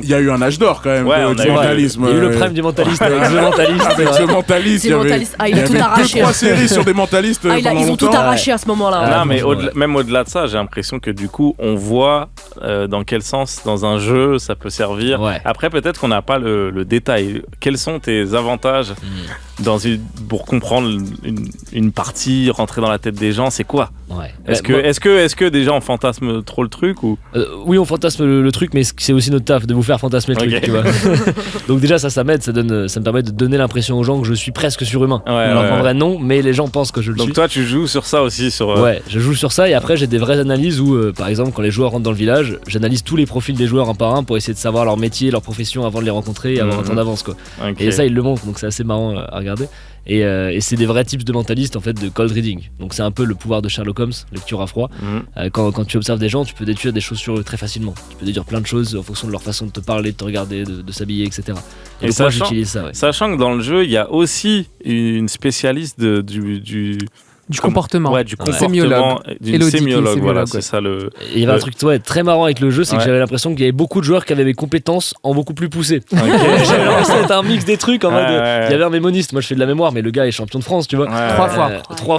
Il y a eu un âge d'or quand même du mentalisme. Il y a eu le prime du mentaliste avec The Mentalist. Avec The Mentalist, il y avait tout arraché. 2-3 séries sur des mentalistes. Ils ont tout arraché à ce moment-là. Non, mais même au-delà de ça, j'ai l'impression que du coup, on voit dans quel sens dans un jeu ça peut servir. Après, peut-être qu'on n'a pas le détail. Quels sont tes avantages pour comprendre une partie, rentrer dans la tête des gens, c'est quoi? Est-ce que déjà on fantasme trop le truc ou oui, on fantasme le truc, mais c'est aussi notre taf de vous faire fantasmer le truc, tu vois. Donc déjà ça m'aide, ça me permet de donner l'impression aux gens que je suis presque surhumain. Alors qu'en vrai non, mais les gens pensent que je le suis. Donc toi tu joues sur ça aussi Ouais, je joue sur ça et après j'ai des vraies analyses où par exemple quand les joueurs rentrent dans le village, j'analyse tous les profils des joueurs un par un pour essayer de savoir leur métier, leur profession avant de les rencontrer et avoir un temps d'avance quoi. Et ça ils le montrent, donc c'est assez marrant à regarder. Et c'est des vrais tips de mentaliste en fait de cold reading. Donc c'est un peu le pouvoir de Sherlock Holmes, lecture à froid. Quand tu observes des gens, tu peux déduire des choses sur eux très facilement. Tu peux déduire plein de choses en fonction de leur façon de te parler, de te regarder, de s'habiller, etc. Et donc moi j'utilise ça. Sachant que dans le jeu, il y a aussi une spécialiste du comportement. Ouais, du comportement d'une sémiologue, voilà, c'est ça le. Il y avait un truc très marrant avec le jeu, c'est que j'avais l'impression qu'il y avait beaucoup de joueurs qui avaient mes compétences en beaucoup plus poussées. J'avais l'impression d'être un mix des trucs en mode. Il y avait un mémoniste, moi je fais de la mémoire, mais le gars est champion de France, tu vois. 3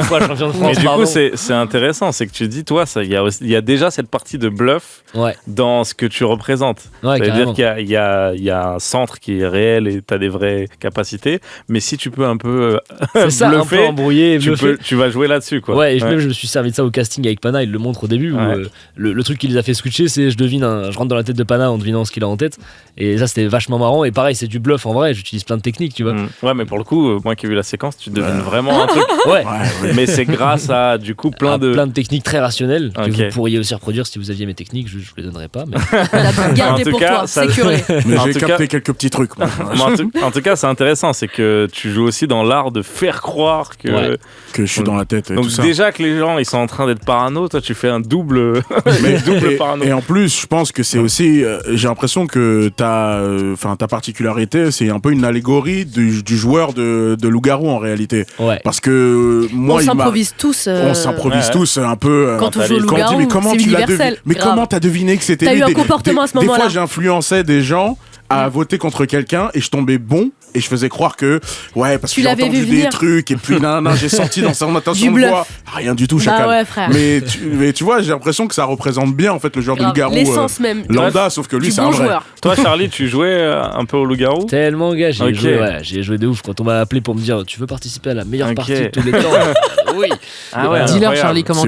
fois champion de France. Et du coup, c'est intéressant, c'est que tu dis, toi, il y a déjà cette partie de bluff dans ce que tu représentes. C'est-à-dire qu'il y a un centre qui est réel et tu as des vraies capacités, mais si tu peux un peu bluffer, un peu embrouiller, tu vas jouer là-dessus, quoi. Ouais, et même je me suis servi de ça au casting avec Pana, il le montre au début où, le truc qui les a fait switcher, c'est je rentre dans la tête de Pana en devinant ce qu'il a en tête, et ça c'était vachement marrant. Et pareil, c'est du bluff en vrai, j'utilise plein de techniques, tu vois. Ouais, mais pour le coup, moi qui ai vu la séquence, tu devines vraiment un truc. Mais c'est grâce à du coup plein de techniques très rationnelles que vous pourriez aussi reproduire si vous aviez mes techniques. Je vous les donnerai pas, mais gardez pour toi, sécuré. Mais j'ai capté quelques petits trucs. En tout cas, c'est intéressant, c'est que tu joues aussi dans l'art de faire croire que je suis dans la tête. Donc déjà que les gens ils sont en train d'être parano, toi tu fais un double parano. Et en plus, je pense que c'est aussi, j'ai l'impression que ta particularité, c'est un peu une allégorie du joueur de loup-garou en réalité. Parce que moi, on s'improvise tous. On s'improvise tous un peu. Quand on joue loup-garou, c'est universel. Mais comment t'as deviné que c'était lui? T'as eu un comportement à ce moment-là. Des fois, j'influençais des gens à voter contre quelqu'un et je tombais bon et je faisais croire que parce que j'ai entendu des trucs et puis j'ai senti dans son intention de voix rien du tout, chacal. Mais tu vois, j'ai l'impression que ça représente bien en fait le genre de loup-garou l'essence même lambda, sauf que lui c'est un vrai joueur. Toi Charlie, tu jouais un peu au loup-garou? Tellement gars, j'ai joué de ouf. Quand on m'a appelé pour me dire tu veux participer à la meilleure partie de tous les temps. Oui. Dis-leur Charlie, comment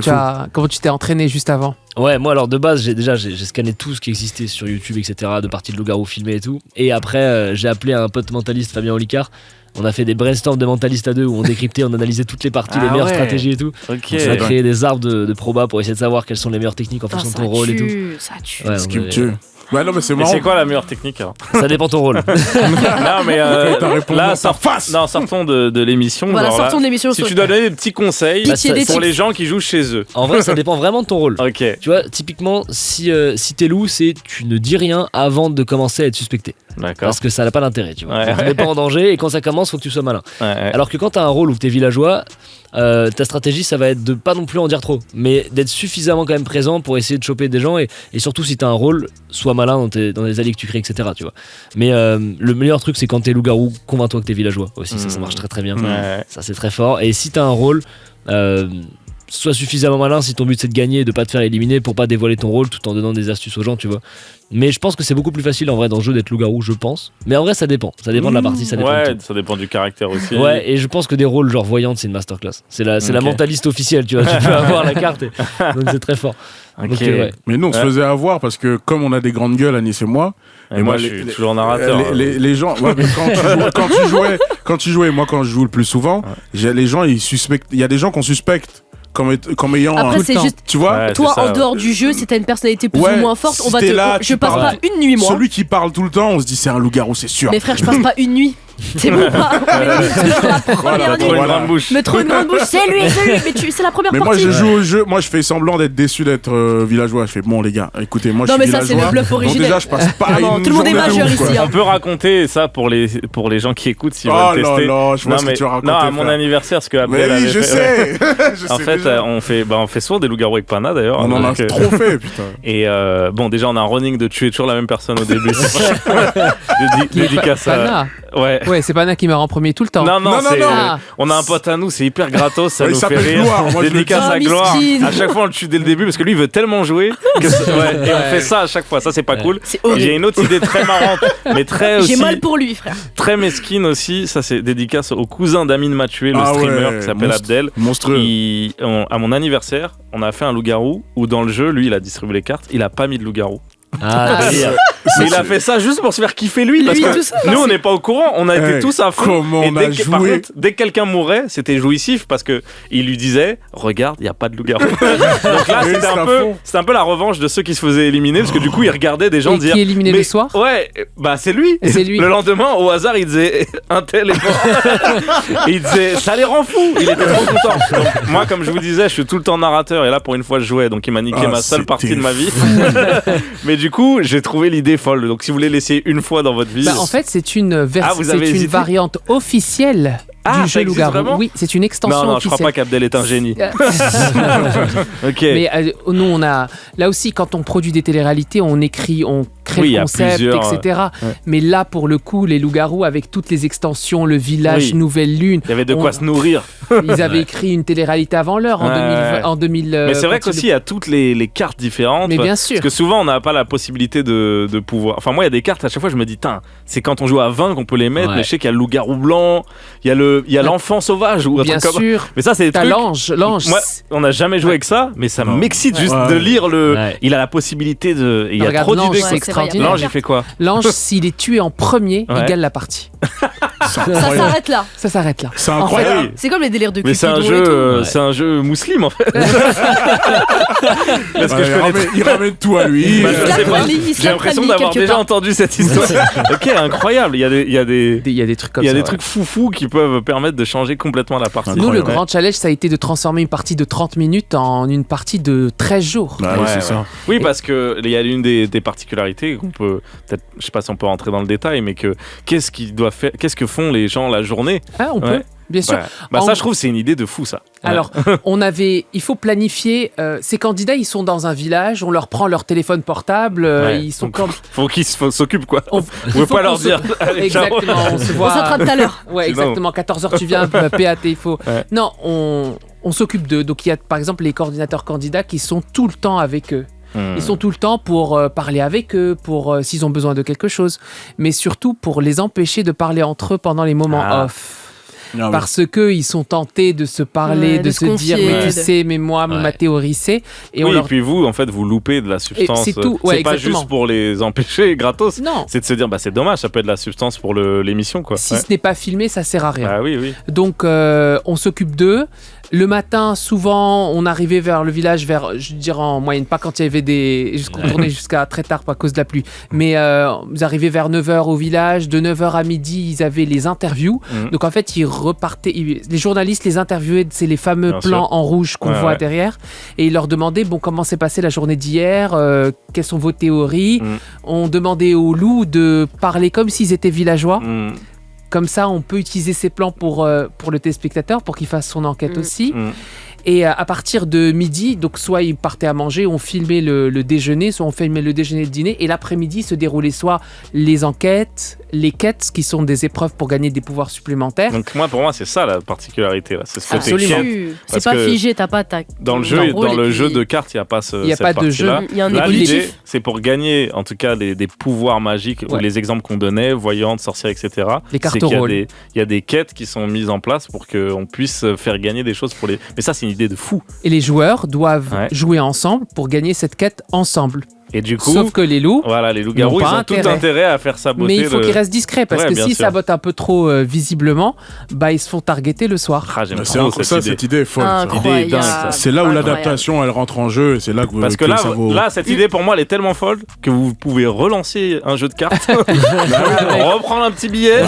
tu t'es entraîné juste avant? Ouais, moi alors de base j'ai scanné tout ce qui existait sur YouTube, etc., de parties de loup-garou filmées et tout. Et après j'ai appelé un pote mentaliste, Fabien Olicard. On a fait des brainstorms de mentalistes à deux où on décryptait, on analysait toutes les parties, les meilleures stratégies et tout. On a créé des arbres de proba pour essayer de savoir quelles sont les meilleures techniques en fonction de ton rôle et tout. Ça tue. Ce qui me tue. Ouais, non, mais c'est marrant. Et c'est quoi la meilleure technique alors? Ça dépend de ton rôle. Non, mais là, sortons de l'émission. Voilà, sortons de l'émission. Si tu dois donner des petits conseils pour les gens qui jouent chez eux. En vrai, ça dépend vraiment de ton rôle. Tu vois, typiquement, si t'es loup, c'est tu ne dis rien avant de commencer à être suspecté. D'accord. Parce que ça n'a pas d'intérêt, tu vois. Tu n'es pas en danger et quand ça commence, faut que tu sois malin. Alors que quand t'as un rôle où t'es villageois, ta stratégie ça va être de pas non plus en dire trop, mais d'être suffisamment quand même présent pour essayer de choper des gens et surtout si t'as un rôle, sois malin dans les alliés que tu crées, etc. Tu vois. Mais le meilleur truc c'est quand t'es loup-garou, convainc-toi que t'es villageois aussi, ça marche très très bien. Ça c'est très fort. Et si t'as un rôle, sois suffisamment malin si ton but c'est de gagner et de pas te faire éliminer pour pas dévoiler ton rôle tout en donnant des astuces aux gens, tu vois. Mais je pense que c'est beaucoup plus facile en vrai dans le jeu d'être loup-garou, je pense. Mais en vrai ça dépend de la partie, ça dépend de tout. Ça dépend du caractère aussi. Ouais, et je pense que des rôles genre voyante c'est une masterclass. C'est la mentaliste officielle, tu vois, tu peux avoir la carte donc c'est très fort. Donc, Mais nous on se faisait avoir parce que comme on a des grandes gueules, Anis et moi, et moi je suis toujours narrateur. Les gens, mais quand tu jouais, moi quand je joue le plus souvent, les gens ils suspectent, il y a des gens qu'on suspecte comme ayant après c'est juste, tu vois, toi en dehors du jeu si t'as une personnalité plus ou moins forte, si on va je passe pas une nuit moi. Celui qui parle tout le temps, on se dit c'est un loup-garou, c'est sûr. Mais frère, je passe pas une nuit. C'est bon pas. Mais trop une grande bouche, c'est lui. Mais c'est la première partie. Mais moi je joue au jeu, moi je fais semblant d'être déçu d'être villageois. Je fais bon les gars, écoutez, moi je suis villageois. Non mais ça c'est le bluff originel. Donc déjà je passe pas une tout le monde est majeur ici. On peut raconter ça pour les gens qui écoutent s'ils veulent tester. Oh là, je vois ce que tu vas raconter. Non, à mon anniversaire parce que Abdel avait fait. Je sais. En fait, on fait souvent des loups-garous avec Pana d'ailleurs. On en a trop fait, putain. Et bon, déjà on a un running de tuer toujours la même personne au début. Dédicace à. Ouais, c'est Pana qui meurt en premier tout le temps. Non. On a un pote à nous, c'est hyper gratos, ça nous fait rire. Dédicace à Gloire. À chaque fois on le tue dès le début parce que lui il veut tellement jouer et on fait ça à chaque fois. Ça c'est pas cool. J'ai une autre idée très marrante, mais très aussi. J'ai mal pour lui, frère. Très mesquine aussi. Ça c'est dédicace au cousin d'Amine Mathieu, le streamer qui s'appelle Abdel. Monstrueux. À mon anniversaire, on a fait un loup-garou où dans le jeu, lui il a distribué les cartes, il a pas mis de loup-garou. Ah, Mais il a fait ça juste pour se faire kiffer lui. Parce que nous, on n'est pas au courant. On a été tous à fond. Et par contre, dès que quelqu'un mourait, c'était jouissif parce qu'il lui disait regarde, il n'y a pas de loup-garou. Donc là, c'était un peu la revanche de ceux qui se faisaient éliminer parce que du coup, ils regardaient des gens dire. Qui éliminait le soir ? Ouais, bah c'est lui. Le lendemain, au hasard, il disait un tel est mort. Et il disait ça les rend fous. Il était trop content. Donc, moi, comme je vous disais, je suis tout le temps narrateur et là, pour une fois, je jouais. Donc il m'a niqué ma seule partie de ma vie. Mais du coup, j'ai trouvé l'idée folle. Donc si vous voulez l'essayer une fois dans votre vie. En fait, c'est une variante officielle du jeu loup-garou. Oui, c'est une extension officielle. Non, je crois pas qu'Abdel est un génie. Ok. Mais nous, on a là aussi, quand on produit des téléréalités, on écrit, on crée le concept, etc. Ouais. Mais là, pour le coup, les loups-garous avec toutes les extensions, le village, Nouvelle Lune. Il y avait de quoi se nourrir. Ils avaient écrit une téléréalité avant l'heure en 2000. Mais c'est vrai qu'aussi, il y a toutes les cartes différentes. Mais bien sûr. Parce que souvent, on n'a pas la possibilité de pouvoir. Enfin, moi, il y a des cartes, à chaque fois, je me dis, c'est quand on joue à 20 qu'on peut les mettre. Ouais. Mais je sais qu'il y a le loup-garou blanc, il y a l'enfant sauvage. Ou bien sûr. Mais ça, c'est des trucs. L'ange. Moi, on n'a jamais joué avec ça, mais ça m'excite juste de lire le. Ouais. Il a la possibilité de. Il y a trop d'idées. C'est extraordinaire. L'ange, il fait quoi ? L'ange, s'il est tué en premier, il gagne la partie. Ça s'arrête là. Ça s'arrête là. C'est incroyable. En fait, c'est comme les délires de Cupidon. Mais c'est un jeu musulman en fait. Parce que il ramène tout à lui. J'ai l'impression d'avoir déjà entendu cette histoire. Ok, incroyable. Il y a des trucs comme ça. Il y a des trucs foufous qui peuvent permettre de changer complètement la partie. Nous, le grand challenge, ça a été de transformer une partie de 30 minutes en une partie de 13 jours. C'est ça. Oui, parce qu'il y a une des particularités qu'on peut peut-être, je sais pas si on peut rentrer dans le détail, mais qu'est-ce que font les gens la journée ? On peut. Bien sûr. Ouais. Ça, je trouve, c'est une idée de fou, ça. Alors, il faut planifier. Ces candidats, ils sont dans un village, on leur prend leur téléphone portable. Ils sont faut qu'ils s'occupent, quoi. On ne peut pas leur dire. Exactement. On se voit. On s'attrape tout à l'heure. Ouais, exactement. 14h, tu viens, PAT, il faut. Ouais. Non, on s'occupe d'eux. Donc, il y a, par exemple, les coordinateurs candidats qui sont tout le temps avec eux. Ils sont tout le temps pour parler avec eux, pour s'ils ont besoin de quelque chose, mais surtout pour les empêcher de parler entre eux pendant les moments off. Parce qu'ils sont tentés de se parler, de se dire mais tu sais, mais moi, ma théorie c'est. Et puis vous, en fait, vous loupez de la substance. C'est tout. C'est pas juste pour les empêcher gratos. Non. C'est de se dire, c'est dommage, ça peut être de la substance pour l'émission, quoi. Si ce n'est pas filmé, ça sert à rien. Ah oui. Donc, on s'occupe d'eux. Le matin, souvent, on arrivait vers le village je dirais en moyenne, pas quand il y avait on tournait jusqu'à très tard à cause de la pluie, mais ils arrivaient vers 9h au village, de 9h à midi, ils avaient les interviews. Donc en fait, ils repartaient, les journalistes les interviewaient, c'est les fameux plans en rouge qu'on voit derrière, et ils leur demandaient, comment s'est passée la journée d'hier, quelles sont vos théories. On demandait aux loups de parler comme s'ils étaient villageois. Comme ça, on peut utiliser ces plans pour le téléspectateur, pour qu'il fasse son enquête aussi. Et à partir de midi, donc soit ils partaient à manger, on filmait le déjeuner, soit on filmait le déjeuner et le dîner. Et l'après-midi se déroulait soit les enquêtes, les quêtes, qui sont des épreuves pour gagner des pouvoirs supplémentaires. Donc pour moi, c'est ça la particularité. Là. C'est ce côté quête. C'est pas figé, t'as pas ta... Dans le jeu de cartes, il n'y a pas cette partie-là. De jeu. Il y a un l'idée, c'est pour gagner, en tout cas, des pouvoirs magiques, ou les exemples qu'on donnait, voyantes, sorcières, etc. Les cartes au rôle. Il y a des quêtes qui sont mises en place pour qu'on puisse faire gagner des choses pour les... Mais ça, c'est une idée de fou. Et les joueurs doivent jouer ensemble pour gagner cette quête ensemble. Et du coup, sauf que les loups-garous, ils ont tout intérêt à faire saboter. Mais il faut qu'ils restent discrets parce que s'ils sabotent un peu trop visiblement, ils se font targeter le soir. J'aime trop cette idée est folle. C'est là où l'adaptation elle rentre en jeu. C'est là que parce que là, cette idée pour moi elle est tellement folle que vous pouvez relancer un jeu de cartes, reprendre un petit billet.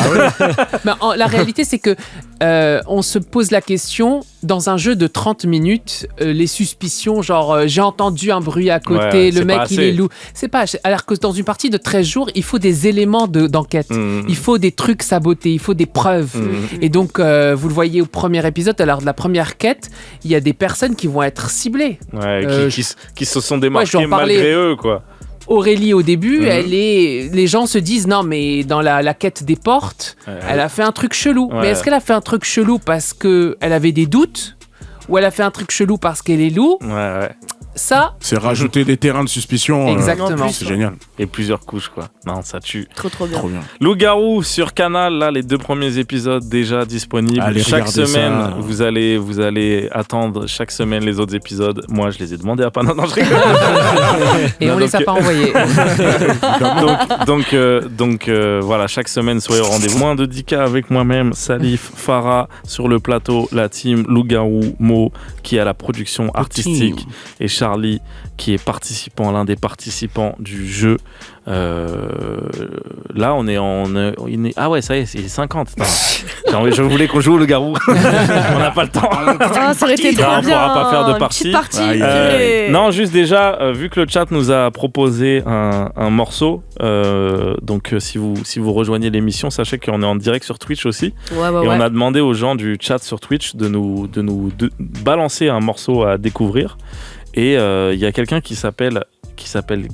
La réalité c'est que on se pose la question dans un jeu de 30 minutes, les suspicions, genre j'ai entendu un bruit à côté, le mec il est loup. C'est pas. Alors que dans une partie de 13 jours, il faut des éléments d'enquête. Il faut des trucs sabotés, il faut des preuves. Et donc, vous le voyez au premier épisode, à l'heure de la première quête, il y a des personnes qui vont être ciblées. Qui se sont démarquées malgré eux, quoi. Aurélie au début, les gens se disent non mais dans la quête des portes, elle a fait un truc chelou. Mais est-ce qu'elle a fait un truc chelou parce qu'elle avait des doutes ou elle a fait un truc chelou parce qu'elle est loup? ça... C'est rajouter des terrains de suspicion. Exactement. C'est génial. Et plusieurs couches, quoi. Non, ça tue. Trop bien. Loup-garou sur Canal, là, les 2 premiers épisodes déjà disponibles. Allez, chaque semaine, ça. vous allez attendre chaque semaine les autres épisodes. Moi, je les ai demandés à pas. Non, je rigole. Et on les a pas envoyés. Donc, voilà, chaque semaine, soyez au rendez-vous. Moins de 10K avec moi-même, Salif, Farah, sur le plateau, la team Loup-garou, Mo, qui est à la production artistique, et Charlie, qui est l'un des participants du jeu. Là, on est ah ouais, ça y est, c'est 50. Je voulais qu'on joue au Loup-garou. On n'a pas le temps. Ah, ça aurait été trop bien. On ne pourra pas faire de partie. Non, juste déjà, vu que le chat nous a proposé un morceau, donc si vous rejoignez l'émission, sachez qu'on est en direct sur Twitch aussi. Et on a demandé aux gens du chat sur Twitch de nous balancer un morceau à découvrir. Et il y a quelqu'un qui s'appelle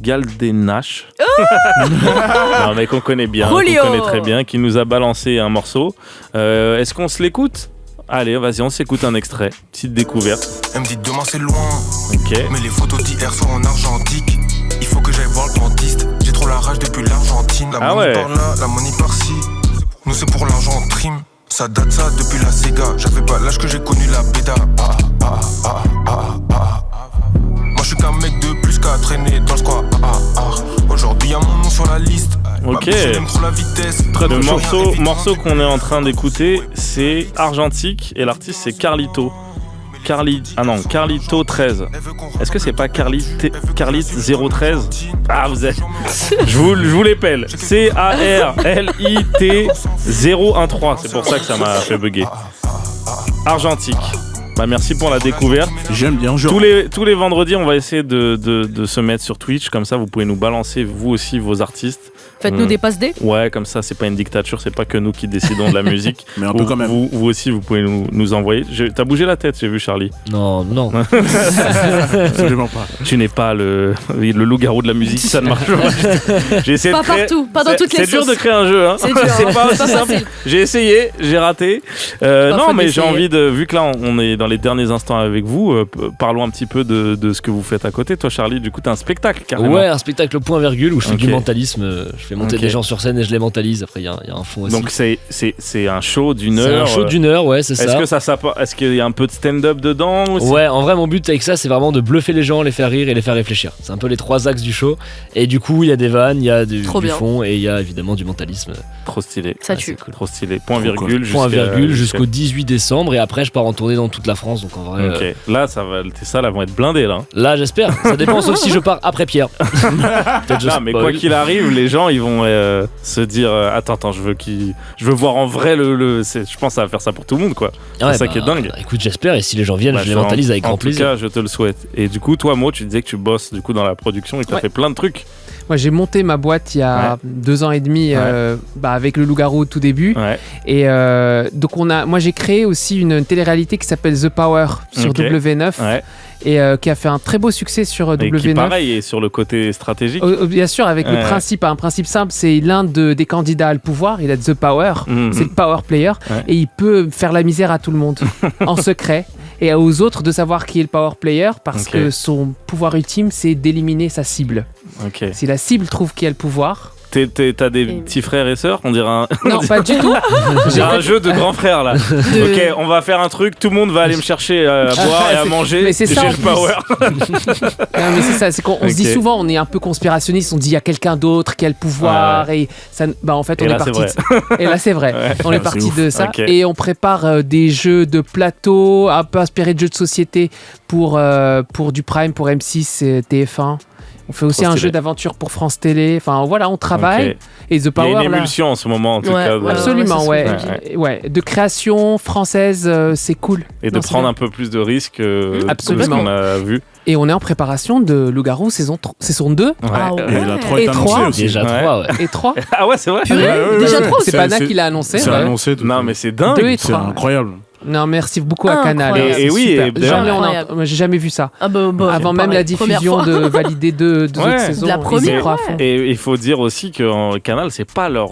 Galdenash. Non, mais qu'on connaît bien, qu'on connaît très bien, qui nous a balancé un morceau. Est-ce qu'on se l'écoute ? Allez, vas-y, on s'écoute un extrait. Petite découverte. Elle me dit demain c'est loin. Ok. Mais les photos d'hier sont en argentique. Il faut que j'aille voir le dentiste. J'ai trop la rage depuis l'Argentine. La money par là, la money par-ci. Nous c'est pour l'argent en trim. Ça date ça depuis la Sega. J'avais pas l'âge que j'ai connu la béda. Moi je suis qu'un mec de plus qu'à traîner dans le squat. Aujourd'hui y'a mon nom sur la liste. Ok. La vitesse. Le morceau qu'on est en train d'écouter, c'est Argentique et l'artiste c'est Carlito. Carlito 13. Est-ce que c'est pas Carlit 013? Ah, vous êtes. Je vous l'épelle. CARLIT 013. C'est pour ça que ça m'a fait bugger. Argentique. Bah merci pour la découverte. J'aime bien. Tous les vendredis, on va essayer de se mettre sur Twitch. Comme ça, vous pouvez nous balancer, vous aussi, vos artistes. Faites-nous des passes D. Ouais, comme ça, c'est pas une dictature, c'est pas que nous qui décidons de la musique. Mais un peu quand même. Vous aussi, vous pouvez nous envoyer. T'as bougé la tête, j'ai vu, Charlie. Non. Absolument pas. Tu n'es pas le loup-garou de la musique, ça ne marche pas. J'ai essayé pas partout, pas dans toutes les sauces. C'est dur de créer un jeu, hein. C'est pas aussi simple. J'ai essayé, j'ai raté. Non, mais j'ai envie vu que là, on est dans les derniers instants avec vous, parlons un petit peu de ce que vous faites à côté. Toi, Charlie, du coup, t'as un spectacle, carrément. Ouais, un spectacle point virgule où je fais du mentalisme. Je fais monter des gens sur scène et je les mentalise. Après, il y a un fond aussi. Donc, c'est un show d'une heure. C'est un show d'une heure, ouais, c'est ça. Est-ce qu'il y a un peu de stand-up dedans aussi ? Ouais, en vrai, mon but avec ça, c'est vraiment de bluffer les gens, les faire rire et les faire réfléchir. C'est un peu les 3 axes du show. Et du coup, il y a des vannes, il y a du fond et il y a évidemment du mentalisme. Trop stylé. Ça tue. Cool. Trop stylé. Point virgule jusqu'au 18 décembre. Et après, je pars en tournée dans toute la France. Donc en vrai. Ok. Là, tes salles vont être blindées là. Là, j'espère. Ça dépend, sauf si je pars après Pierre. Non, mais quoi qu'il arrive, les gens ils vont se dire attends, je veux voir en vrai je pense que ça va faire ça pour tout le monde quoi. Ouais, c'est ça qui est dingue. Écoute, j'espère et si les gens viennent, je les mentalise avec grand plaisir. En tout cas, je te le souhaite. Et du coup, toi, Mo, tu disais que tu bosses du coup dans la production et que tu as fait plein de trucs. Moi, j'ai monté ma boîte il y a 2 ans et demi avec le Loup-garou au tout début. Ouais. Et donc, moi, j'ai créé aussi une télé-réalité qui s'appelle The Power sur W9. Ouais. Et qui a fait un très beau succès sur W9. Et qui, pareil, est sur le côté stratégique. Bien sûr, avec le principe, un principe simple, c'est l'un des candidats à le pouvoir, il a The Power, c'est le power player, et il peut faire la misère à tout le monde, en secret, et aux autres de savoir qui est le power player, parce que son pouvoir ultime, c'est d'éliminer sa cible. Si la cible trouve qui a le pouvoir... T'as des petits frères et sœurs, on dirait un... Non, pas du tout. J'ai un jeu de grands frères là. Ok, on va faire un truc, tout le monde va aller me chercher à boire et à manger. Mais c'est ça. J'ai le power. Non, mais c'est ça, c'est qu'on se dit souvent, on est un peu conspirationniste, on dit il y a quelqu'un d'autre qui a le pouvoir et ça, en fait on est parti. Et là c'est vrai, on est parti de ça et on prépare des jeux de plateau un peu inspirés de jeux de société pour du Prime, pour M6 et TF1. On fait aussi un jeu d'aventure pour France Télé. Enfin voilà, on travaille. Et The Power, il y a une émulsion en ce moment en tout cas. Absolument, ouais. De création française, c'est cool. Et de prendre un peu plus de risques absolument. qu'on a vu. Et on est en préparation de Loup-garou saison 2. Ouais. Et la 3 est annoncée aussi. Déjà 3, ouais. Et 3. Ah ouais, c'est vrai. Déjà 3. C'est Bana qui l'a annoncé. C'est annoncé. Non, mais c'est dingue. 2 et 3. C'est incroyable. Non, merci beaucoup à Canal. Et oui, j'ai jamais vu ça. Avant même la diffusion de valider deux autres saisons. La première. Et il faut dire aussi que Canal, c'est pas leur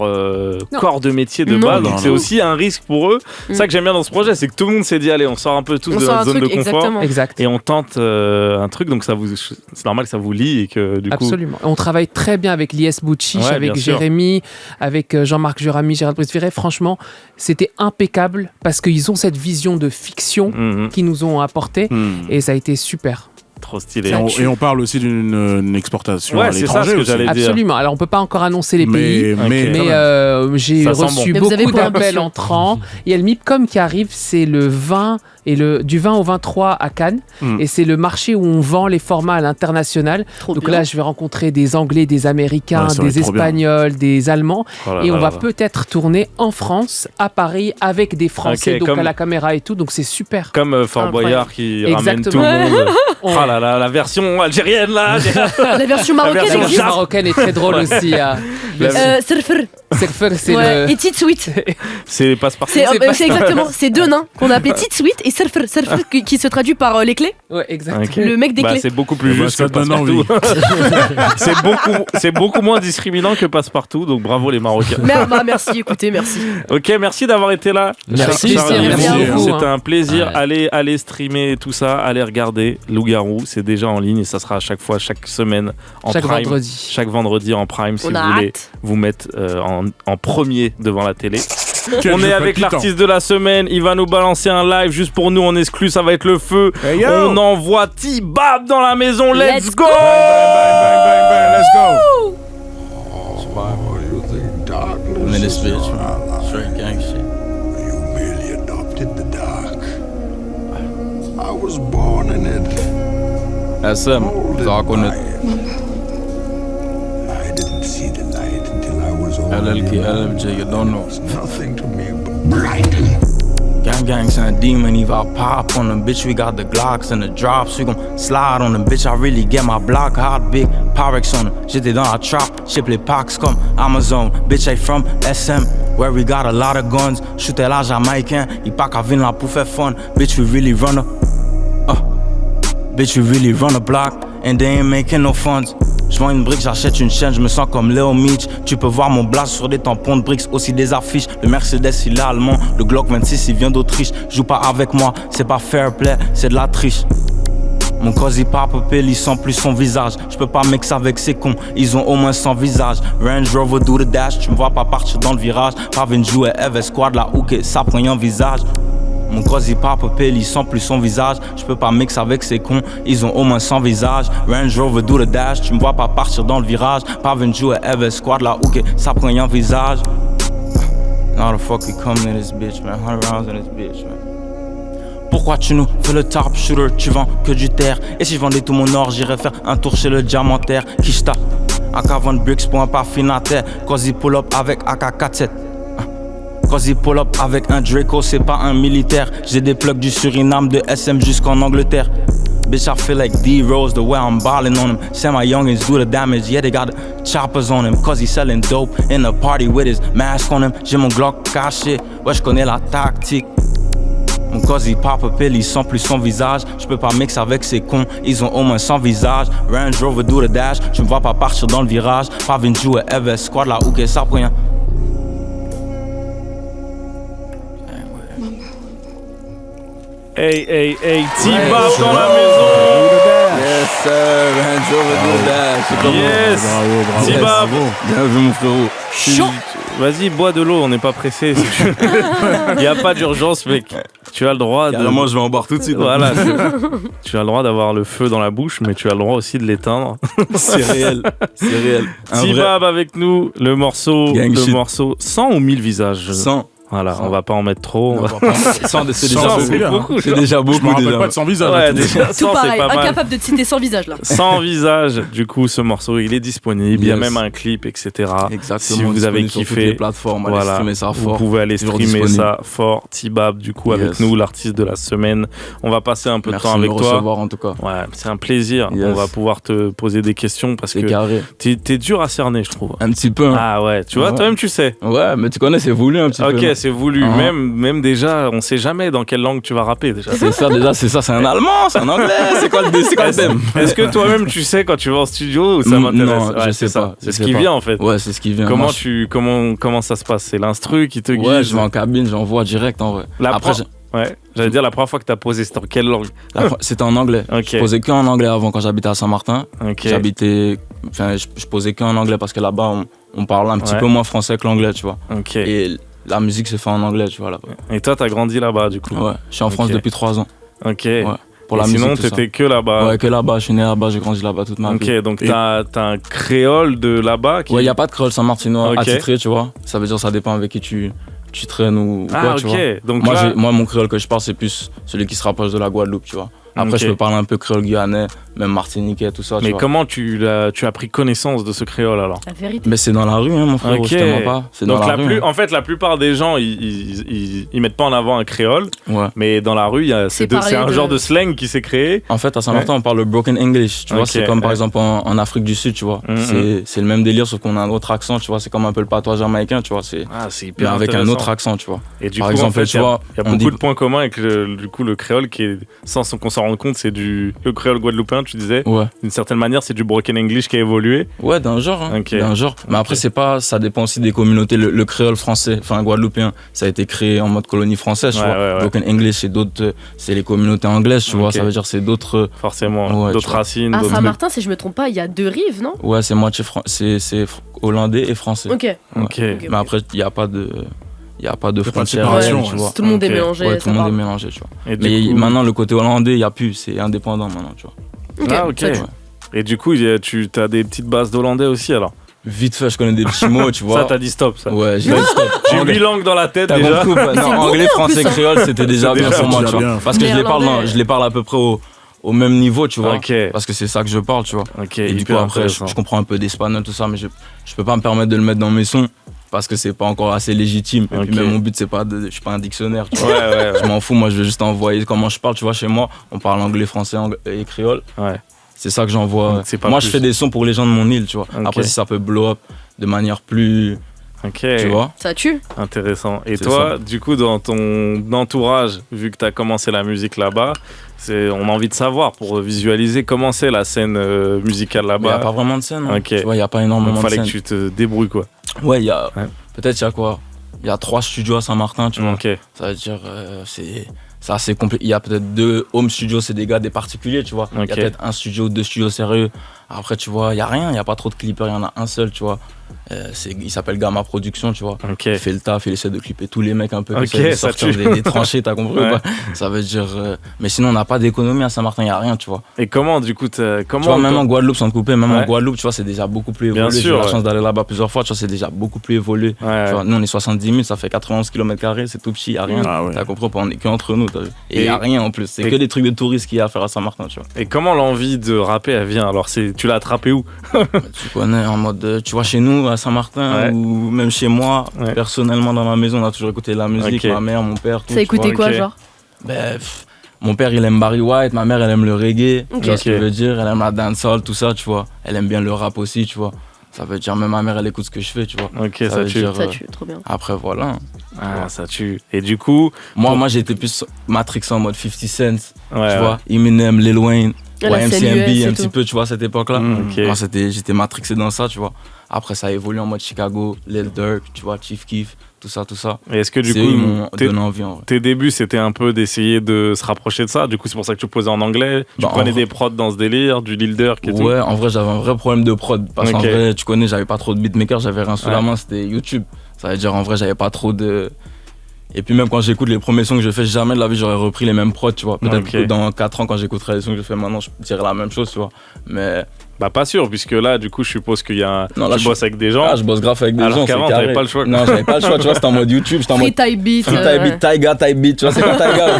corps de métier de base, donc c'est aussi un risque pour eux. C'est ça que j'aime bien dans ce projet, c'est que tout le monde s'est dit allez, on sort un peu tous de notre zone de confort. Exact. Et on tente un truc, donc c'est normal que ça vous lie et que du coup. Absolument. On travaille très bien avec Lies Bouchiche, avec Jérémy, avec Jean-Marc Jurami, Gérald Brice-Viret. Franchement, c'était impeccable parce qu'ils ont cette vision de fiction qu'ils nous ont apporté et ça a été super. Trop stylé. Et on parle aussi d'une exportation à l'étranger. C'est ça ce que j'allais dire. Absolument. Alors on peut pas encore annoncer les pays, mais j'ai reçu beaucoup d'appels entrants. Il y a le MIPCOM qui arrive, c'est le 20 du 20 au 23 à Cannes, et c'est le marché où on vend les formats à l'international. Donc là, je vais rencontrer des Anglais, des Américains, des Espagnols, des Allemands, et on va peut-être tourner en France, à Paris, avec des Français, donc à la caméra et tout. Donc c'est super. Comme Fort Boyard qui ramène tout le monde. Oh là là, la version algérienne là. La version marocaine. La version marocaine est très drôle aussi. Surfer, c'est le... Et Tite-Sweet. C'est passe-partout. C'est exactement. C'est deux nains qu'on a appelés Tite-Sweet et Surfer qui se traduit par les clés. Ouais, exactement. Le mec des clés. C'est beaucoup plus juste que passe-partout. C'est beaucoup moins discriminant que passe-partout. Donc bravo les Marocains. Merci, écoutez, merci. Ok, merci d'avoir été là. Merci. C'était un plaisir. Allez streamer tout ça. Allez regarder Loup-Garou. C'est déjà en ligne et ça sera à chaque fois, chaque semaine en prime. Chaque vendredi en prime si vous voulez vous mettre en premier devant la télé. On est avec l'artiste de la semaine. Il va nous balancer un live juste pour nous en exclu. Ça va être le feu. Hey, on envoie T-Bab dans la maison. Let's go. Bang, let's go. I'm in this bitch, man. Straight gang shit. You merely adopted the dark. I was born in it. That's him. Dark on it. I didn't see the light until I was old. LLK, LFJ, you don't know. It's nothing to me but blinding. Gang son demon, if I pop on them, bitch, we got the Glocks and the drops, we gon' slide on them, bitch, I really get my block hot, big Pyrex on them, j'étais dans la trap, ship les packs comme Amazon, bitch, I from SM, where we got a lot of guns, shooter la Jamaïcain, il pas qu'à venir là pour faire fun, bitch, we really run a block, and they ain't making no funds. J'vends une brique, j'achète une chaîne, j'me sens comme Leo Mitch. Tu peux voir mon blast sur des tampons de bricks, aussi des affiches. Le Mercedes il est allemand, le Glock 26 il vient d'Autriche. Joue pas avec moi, c'est pas fair play, c'est de la triche. Mon cosy papa il sent plus son visage. J'peux pas mixer avec ces cons, ils ont au moins 100 visages. Range Rover do the dash, tu me vois pas partir dans le virage. Pas venir jouer Ever Squad, la hook ça prend un visage. Mon cosy papa il sent plus son visage. J'peux pas mixer avec ces cons, ils ont au moins 100 visages. Range Rover do the dash, tu me vois pas partir dans le virage. Pas venir jouer Ever Squad, la hook ça prend un visage. Now the fuck we come in this bitch, man. 100 rounds in this bitch, man. Pourquoi tu nous fais le top shooter, tu vends que du terre. Et si je vendais tout mon or, j'irais faire un tour chez le diamantaire. Kishta, AK-20 bricks pour un parfinateur. Cosy pull up avec AK-47. Cosy pull up avec un Draco, c'est pas un militaire. J'ai des plugs du Suriname, de SM jusqu'en Angleterre. Bitch, I feel like D-Rose, the way I'm ballin' on him. Say my youngins do the damage, yeah, they got the choppers on him. Cause he selling dope in the party with his mask on him. J'ai mon Glock caché, ouais, j'connais la tactique. Mon cosy papa il sent plus son visage. J'peux pas mixer avec ces cons, ils ont au moins 100 visages. Range Rover do the dash, tu me vois pas partir dans le virage. Pas venir jouer Ever Squad, la hook ça prend rien. Hey, T-Bab dans la maison. Yes sir, Range Rover do the dash. Yes, bravo. T-Bab. Bien vu mon frérot. Vas-y, bois de l'eau, on n'est pas pressé. Il n'y a pas d'urgence, mec. Tu as le droit de. Moi, je vais en boire tout de suite. Voilà. Tu as le droit d'avoir le feu dans la bouche, mais tu as le droit aussi de l'éteindre. C'est réel. T-Bab avec nous, le morceau 100 ou 1000 visages. 100. Voilà, on va pas en mettre trop. C'est déjà beaucoup. C'est déjà beaucoup. Je me rappelle pas de 100 visages. Ouais, déjà, tout pareil, pas incapable de te citer 100 visages là. 100 visages, du coup, ce morceau, il est disponible. Il y a même un clip, etc. Exactement. Si vous avez kiffé, sur toutes les plateformes, voilà, vous pouvez aller streamer ça fort. T-Bab, du coup, avec nous, l'artiste de la semaine. On va passer un peu de temps avec toi. Merci de me recevoir en tout cas. Ouais, c'est un plaisir. On va pouvoir te poser des questions parce que t'es dur à cerner, je trouve. Un petit peu. Ah ouais, tu vois, toi-même tu sais. Ouais, mais tu connais, c'est voulu un petit peu. Ok, c'est voulu. Même déjà, on sait jamais dans quelle langue tu vas rapper déjà. C'est ça, c'est un allemand, c'est un anglais, c'est quoi le thème? Est-ce que toi-même tu sais quand tu vas en studio ou ça m'intéresse? Non, je sais pas. C'est ce qui vient en fait. Ouais, c'est ce qui vient. Comment ça se passe? C'est l'instru qui te guide? Ouais, je vais en cabine, j'envoie direct en vrai. Ouais, j'allais dire la première fois que t'as posé, c'était en quelle langue? C'était en anglais. Je posais que en anglais avant quand j'habitais à Saint-Martin. Je posais que en anglais parce que là-bas on parle un petit peu moins français que l'anglais, tu vois. Et la musique se fait en anglais, tu vois là-bas. Et toi, t'as grandi là-bas du coup? Ouais, je suis en France depuis 3 ans. Ok. Ouais. Pour la sinon, musique, t'étais que là-bas? Ouais, que là-bas. Je suis né là-bas, j'ai grandi là-bas toute ma vie. Ok, donc t'as un créole de là-bas qui... Ouais, y a pas de créole saint-martinois attitré, tu vois. Ça veut dire ça dépend avec qui tu traînes ou quoi, tu vois. Donc moi, mon créole que je parle, c'est plus celui qui se rapproche de la Guadeloupe, tu vois. Après, je peux parler un peu créole guyanais, même martiniquais, tout ça. Mais comment tu as pris connaissance de ce créole alors? La vérité. Mais c'est dans la rue, hein, mon frère. Je te mens pas. C'est donc dans la rue. En fait, la plupart des gens, ils mettent pas en avant un créole. Ouais. Mais dans la rue, c'est un genre de slang qui s'est créé. En fait, à Saint-Martin, on parle le broken English. Tu vois, c'est comme par exemple en Afrique du Sud, tu vois. C'est le même délire, sauf qu'on a un autre accent, tu vois. C'est comme un peu le patois jamaïcain, tu vois. C'est hyper avec un autre accent, tu vois. Et du coup, par exemple, tu vois, il y a beaucoup de points communs avec le créole qui est, sans qu'on s'en rende compte, c'est le créole guadeloupéen, tu disais. Ouais. D'une certaine manière, c'est du broken English qui a évolué. Ouais, d'un genre. D'un genre. Mais après, ça dépend aussi des communautés. Le créole français, enfin guadeloupéen, ça a été créé en mode colonie française, tu vois. Broken English, c'est les communautés anglaises, tu vois. Ça veut dire c'est d'autres. Forcément, d'autres racines. À Saint-Martin, si je me trompe pas, il y a 2 rives, non? Ouais, c'est moitié c'est hollandais et français. Ok. Mais après, il n'y a pas de frontières, tu vois. Tout le monde est mélangé. Ouais, tout le monde est mélangé, tu vois. Mais maintenant, le côté hollandais, il n'y a plus, c'est indépendant maintenant, tu vois. Ok. Et du coup, tu as des petites bases d'hollandais aussi alors? Vite fait, je connais des petits mots, tu vois. Ça, t'as dit stop, ça. Ouais, j'ai dit stop. J'ai 8 langues dans la tête déjà. Non, anglais, français, créole, c'était déjà bien pour moi, tu vois. Parce que je les parle à peu près au même niveau, tu vois. Parce que c'est ça que je parle, tu vois. Et du coup, après, je comprends un peu d'espagnol, tout ça, mais je peux pas me permettre de le mettre dans mes sons. Parce que c'est pas encore assez légitime. Et puis même mon but, c'est pas je suis pas un dictionnaire, tu vois. Je m'en fous, moi je veux juste envoyer comment je parle, tu vois, chez moi, on parle anglais, français et créole. C'est ça que j'envoie. Moi je fais des sons pour les gens de mon île, tu vois. Après si ça peut blow up de manière plus... Tu vois. Ça tue. Intéressant. Et toi, du coup, dans ton entourage, vu que tu as commencé la musique là-bas, on a envie de savoir pour visualiser comment c'est la scène musicale là-bas. Il n'y a pas vraiment de scène. Hein. Tu vois, il n'y a pas énormément de scène. Il fallait que tu te débrouilles, quoi. Ouais, peut-être il y a quoi? Il y a 3 studios à Saint-Martin, tu vois. Ça veut dire, c'est assez complet. Il y a peut-être 2 home studios, c'est des particuliers, tu vois. Il y a peut-être 1 studio, 2 studios sérieux. Après, tu vois, il n'y a rien, il n'y a pas trop de clippers, il y en a un seul, tu vois. Il s'appelle Gamma Production, tu vois. Il fait le taf, il essaie de clipper tous les mecs un peu, essaie de sortir des tranchées, t'as compris ou pas? Ça veut dire... Mais sinon, on n'a pas d'économie à Saint-Martin, il n'y a rien, tu vois. Et comment, du coup, tu vois, même en Guadeloupe, sans te couper, en Guadeloupe, tu vois, c'est déjà beaucoup plus évolué. J'ai eu la chance d'aller là-bas plusieurs fois, tu vois, c'est déjà beaucoup plus évolué. Tu vois, nous, on est 70 000, ça fait 91 km², c'est tout petit, il n'y a rien. T'as compris, on est qu'entre nous, t'as vu. Et il n'y a rien en plus, c'est que des trucs de touristes qu'il y a à faire à Saint-Martin, tu vois. Et comment l'envie de rapper, elle vient? Alors, tu l'as attrapé où? Tu connais, en mode, tu vois, chez nous, à Saint-Martin, ou même chez moi, personnellement, dans ma maison, on a toujours écouté de la musique, ma mère, mon père, tout. Ça écoutait quoi, genre? Mon père, il aime Barry White, ma mère, elle aime le reggae, tu vois ce que je veux dire, elle aime la dancehall, tout ça, tu vois. Elle aime bien le rap aussi, tu vois. Ça veut dire, même ma mère, elle écoute ce que je fais, tu vois. Ça tue. Ça tue, trop bien. Après, voilà. Ça tue. Et du coup... Moi, j'étais plus matrixé en mode 50 Cent, tu vois. Eminem, Lil Wayne, MCMB, un petit peu, tu vois, à cette époque-là. Moi, j'étais matrixé dans ça, tu vois. Après, ça a évolué en mode Chicago, Lil Durk, tu vois, Chief Keef, tout ça. Et est-ce que du coup, ils m'ont donné envie, en vrai. Tes débuts, c'était un peu d'essayer de se rapprocher de ça? Du coup, c'est pour ça que tu posais en anglais? Tu prenais des prods dans ce délire, du Lil Durk et tout? Ouais, en vrai, j'avais un vrai problème de prod. Parce qu'en vrai, tu connais, j'avais pas trop de beatmaker, j'avais rien sous la main, c'était YouTube. Ça veut dire, en vrai, j'avais pas trop de... Et puis même quand j'écoute les premiers sons que je fais, jamais de la vie j'aurais repris les mêmes prods, tu vois. Peut-être que dans 4 ans, quand j'écouterai les sons que je fais maintenant, je dirais la même chose, tu vois. Mais... Bah pas sûr, puisque là, du coup, je suppose qu'il y a tu bosses avec des gens. Ah, je bosse grave avec des gens, alors qu'avant, t'avais pas le choix. Non, j'avais pas le choix, tu vois, c'était en mode YouTube, j'étais en mode... Free type beat. Type beat, tu vois, c'est pas Taiga.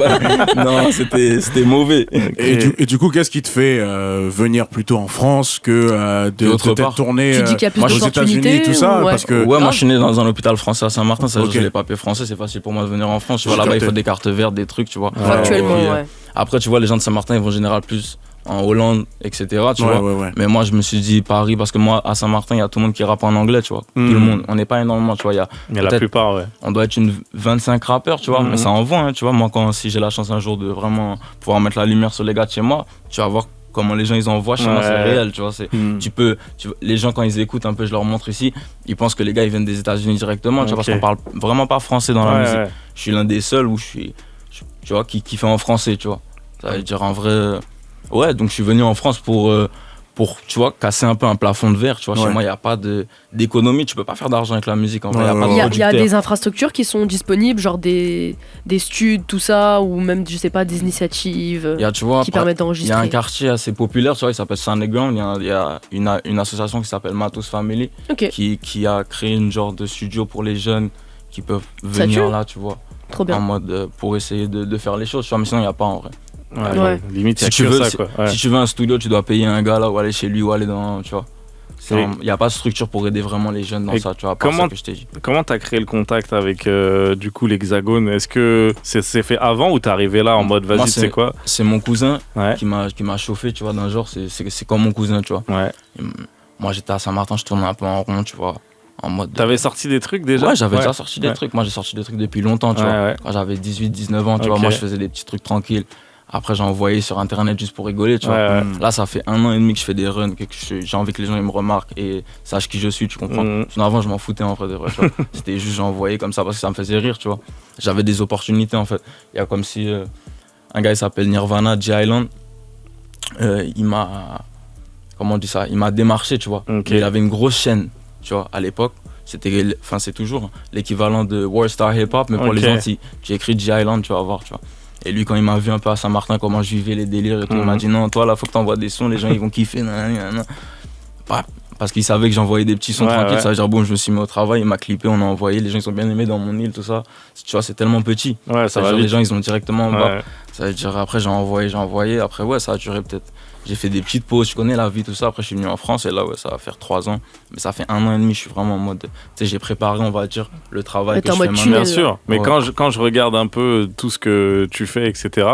Non, c'était mauvais. Et du coup, qu'est-ce qui te fait venir plutôt en France que de peut-être tourner aux États-Unis, tout ça? Parce que... Ouais, moi je suis né dans un hôpital français à Saint-Martin, ça veut dire que j'ai les papiers français, c'est facile pour moi de venir en France. Tu vois, là-bas, il faut des cartes vertes, des trucs, tu vois. Actuellement, ouais. Après, tu vois, les gens de Saint-Martin, ils vont en général plus en Hollande, etc. Tu vois. Mais moi, je me suis dit Paris parce que moi, à Saint-Martin, il y a tout le monde qui rappe en anglais, tu vois. Tout le monde. On n'est pas énormément, tu vois. Il y a la plupart, on doit être une 25 rappeurs, tu vois. Mais ça envoie, hein, tu vois. Moi, si j'ai la chance un jour de vraiment pouvoir mettre la lumière sur les gars de chez moi, tu vas voir comment les gens ils envoient chez moi, c'est réel, tu vois. Les gens, quand ils écoutent un peu, je leur montre ici, ils pensent que les gars ils viennent des États-Unis directement, tu vois, parce qu'on parle vraiment pas français dans la musique. Je suis l'un des seuls où tu vois, qui fait en français, tu vois. Ça veut dire en vrai. Donc je suis venu en France pour tu vois, casser un peu un plafond de verre, tu vois. Chez moi, il n'y a pas d'économie, tu peux pas faire d'argent avec la musique. En vrai, il y a des infrastructures qui sont disponibles, genre des studs, tout ça, ou même, je sais pas, des initiatives qui permettent d'enregistrer. Il y a un quartier assez populaire, tu vois, il s'appelle Underground. Il y a une association qui s'appelle Matos Family, qui a créé une genre de studio pour les jeunes qui peuvent venir là, tu vois. Trop bien. En mode pour essayer de faire les choses, tu vois, mais sinon, il n'y a pas en vrai. Limite, si tu veux un studio, tu dois payer un gars là ou aller chez lui ou aller dans, tu vois. Il n'y a pas de structure pour aider vraiment les jeunes dans ça, tu vois. Comment t'as créé le contact avec du coup l'Hexagone? Est-ce que c'est fait avant ou t'es arrivé là en mode vas-y, c'est quoi? C'est mon cousin qui m'a chauffé, tu vois, d'un genre, c'est comme mon cousin, tu vois. Moi j'étais à Saint-Martin, je tournais un peu en rond, tu vois. En mode T'avais sorti des trucs déjà? Ouais, j'avais déjà sorti des trucs. Moi j'ai sorti des trucs depuis longtemps, tu vois. Quand j'avais 18-19 ans, tu vois, moi je faisais des petits trucs tranquilles. Après, j'ai envoyé sur internet juste pour rigoler, tu vois. Là, ça fait 1 an et demi que je fais des runs, que j'ai envie que les gens ils me remarquent et sachent qui je suis, tu comprends. Sinon, avant, je m'en foutais en fait de vrai, tu vois. C'était juste, j'ai envoyé comme ça parce que ça me faisait rire, tu vois. J'avais des opportunités en fait. Il y a comme si un gars, il s'appelle Nirvana, J-Island, il m'a. Comment on dit ça? Il m'a démarché, tu vois. Il avait une grosse chaîne, tu vois, à l'époque. C'est toujours l'équivalent de World Star Hip Hop, mais pour les gens, tu écris J-Island, tu vas voir, tu vois. Et lui, quand il m'a vu un peu à Saint-Martin, comment je vivais les délires et tout, il m'a dit non, toi là, faut que t'envoies des sons, les gens ils vont kiffer. Parce qu'il savait que j'envoyais des petits sons tranquilles, ça veut dire bon, je me suis mis au travail, il m'a clippé, on a envoyé, les gens ils ont bien aimé dans mon île, tout ça. Tu vois, c'est tellement petit. Ça veut dire les gens ils ont directement en bas. Ça veut dire après j'ai envoyé, après ça a duré peut-être. J'ai fait des petites pauses, je connais la vie, tout ça. Après, je suis venu en France et là, ça va faire 3 ans. Mais ça fait 1 an et demi, je suis vraiment en mode. Tu sais, j'ai préparé, on va dire, le travail que je fais maintenant. Bien sûr. Mais quand je regarde un peu tout ce que tu fais, etc.,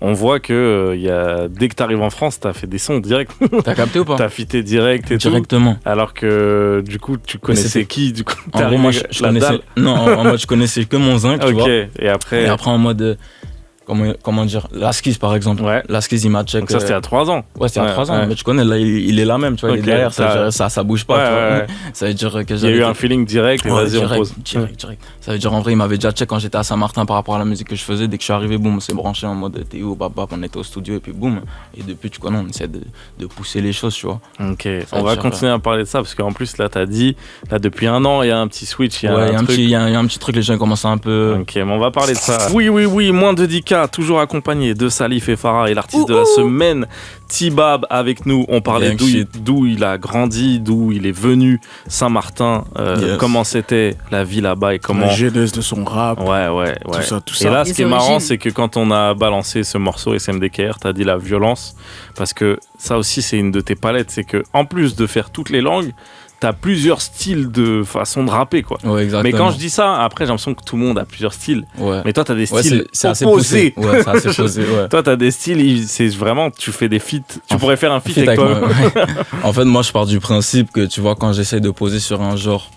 on voit que dès que tu arrives en France, tu as fait des sons direct. T'as capté ou pas? T'as fité direct et directement. Tout. Alors que du coup, tu connaissais qui du coup, en gros, moi, je connaissais. Non, en mode, je connaissais que mon zinc, tu vois. Et après, en mode. Comment dire, Lasquiz par exemple. Lasquiz il m'a check. Donc ça c'était à 3 ans. Ouais, c'était à 3 ans. Mais tu connais, là il est là même, tu vois, il est derrière, ça bouge pas. Tu vois. Ça veut dire que il y a eu un feeling direct et vas-y on pose. Direct. Ça veut dire en vrai, il m'avait déjà check quand j'étais à Saint-Martin par rapport à la musique que je faisais. Dès que je suis arrivé, boum, on s'est branché en mode t'es où, bap, on était au studio et puis boum. Et depuis, tu connais, on essaie de pousser les choses, tu vois. Ok, on va continuer à parler de ça parce qu'en plus là, t'as dit, là depuis 1 an, il y a un petit switch. Il y a un petit truc, les gens commencent un peu. Ok, mais on va parler de ça. Oui, moins de 10K, toujours accompagné de Salif et Farah et l'artiste de la semaine T-Bab avec nous. On parlait d'où il a grandi, d'où il est venu, Saint-Martin, comment c'était la vie là-bas et comment la genèse de son rap. Ouais. Tout ça. Et là, ce qui est marrant, c'est que quand on a balancé ce morceau SMDKR, t'as dit la violence, parce que ça aussi c'est une de tes palettes, c'est que en plus de faire toutes les langues, t'as plusieurs styles de façon de rapper, quoi. Ouais, exactement. Mais quand je dis ça, après j'ai l'impression que tout le monde a plusieurs styles. Ouais. Mais toi t'as des styles c'est opposés. Ouais, c'est assez posé. Ouais. Toi t'as des styles, c'est vraiment, tu fais des feats. Tu pourrais faire un feat avec toi. En fait, moi je pars du principe que tu vois, quand j'essaie de poser sur un genre,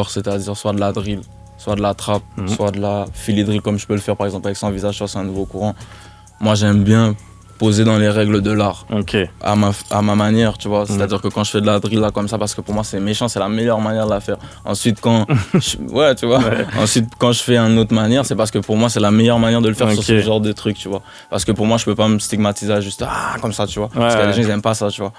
c'est-à-dire soit de la drill, soit de la trap, soit de la philly drill, comme je peux le faire par exemple avec Sans Visage, c'est un nouveau courant. Moi j'aime bien poser dans les règles de l'art, à ma manière, tu vois. C'est-à-dire que quand je fais de la drill là comme ça, parce que pour moi c'est méchant, c'est la meilleure manière de la faire. Ensuite quand ensuite quand je fais une autre manière, c'est parce que pour moi c'est la meilleure manière de le faire sur ce genre de truc, tu vois. Parce que pour moi je peux pas me stigmatiser juste comme ça, tu vois. Parce qu'il y a des gens ils aiment pas ça, tu vois.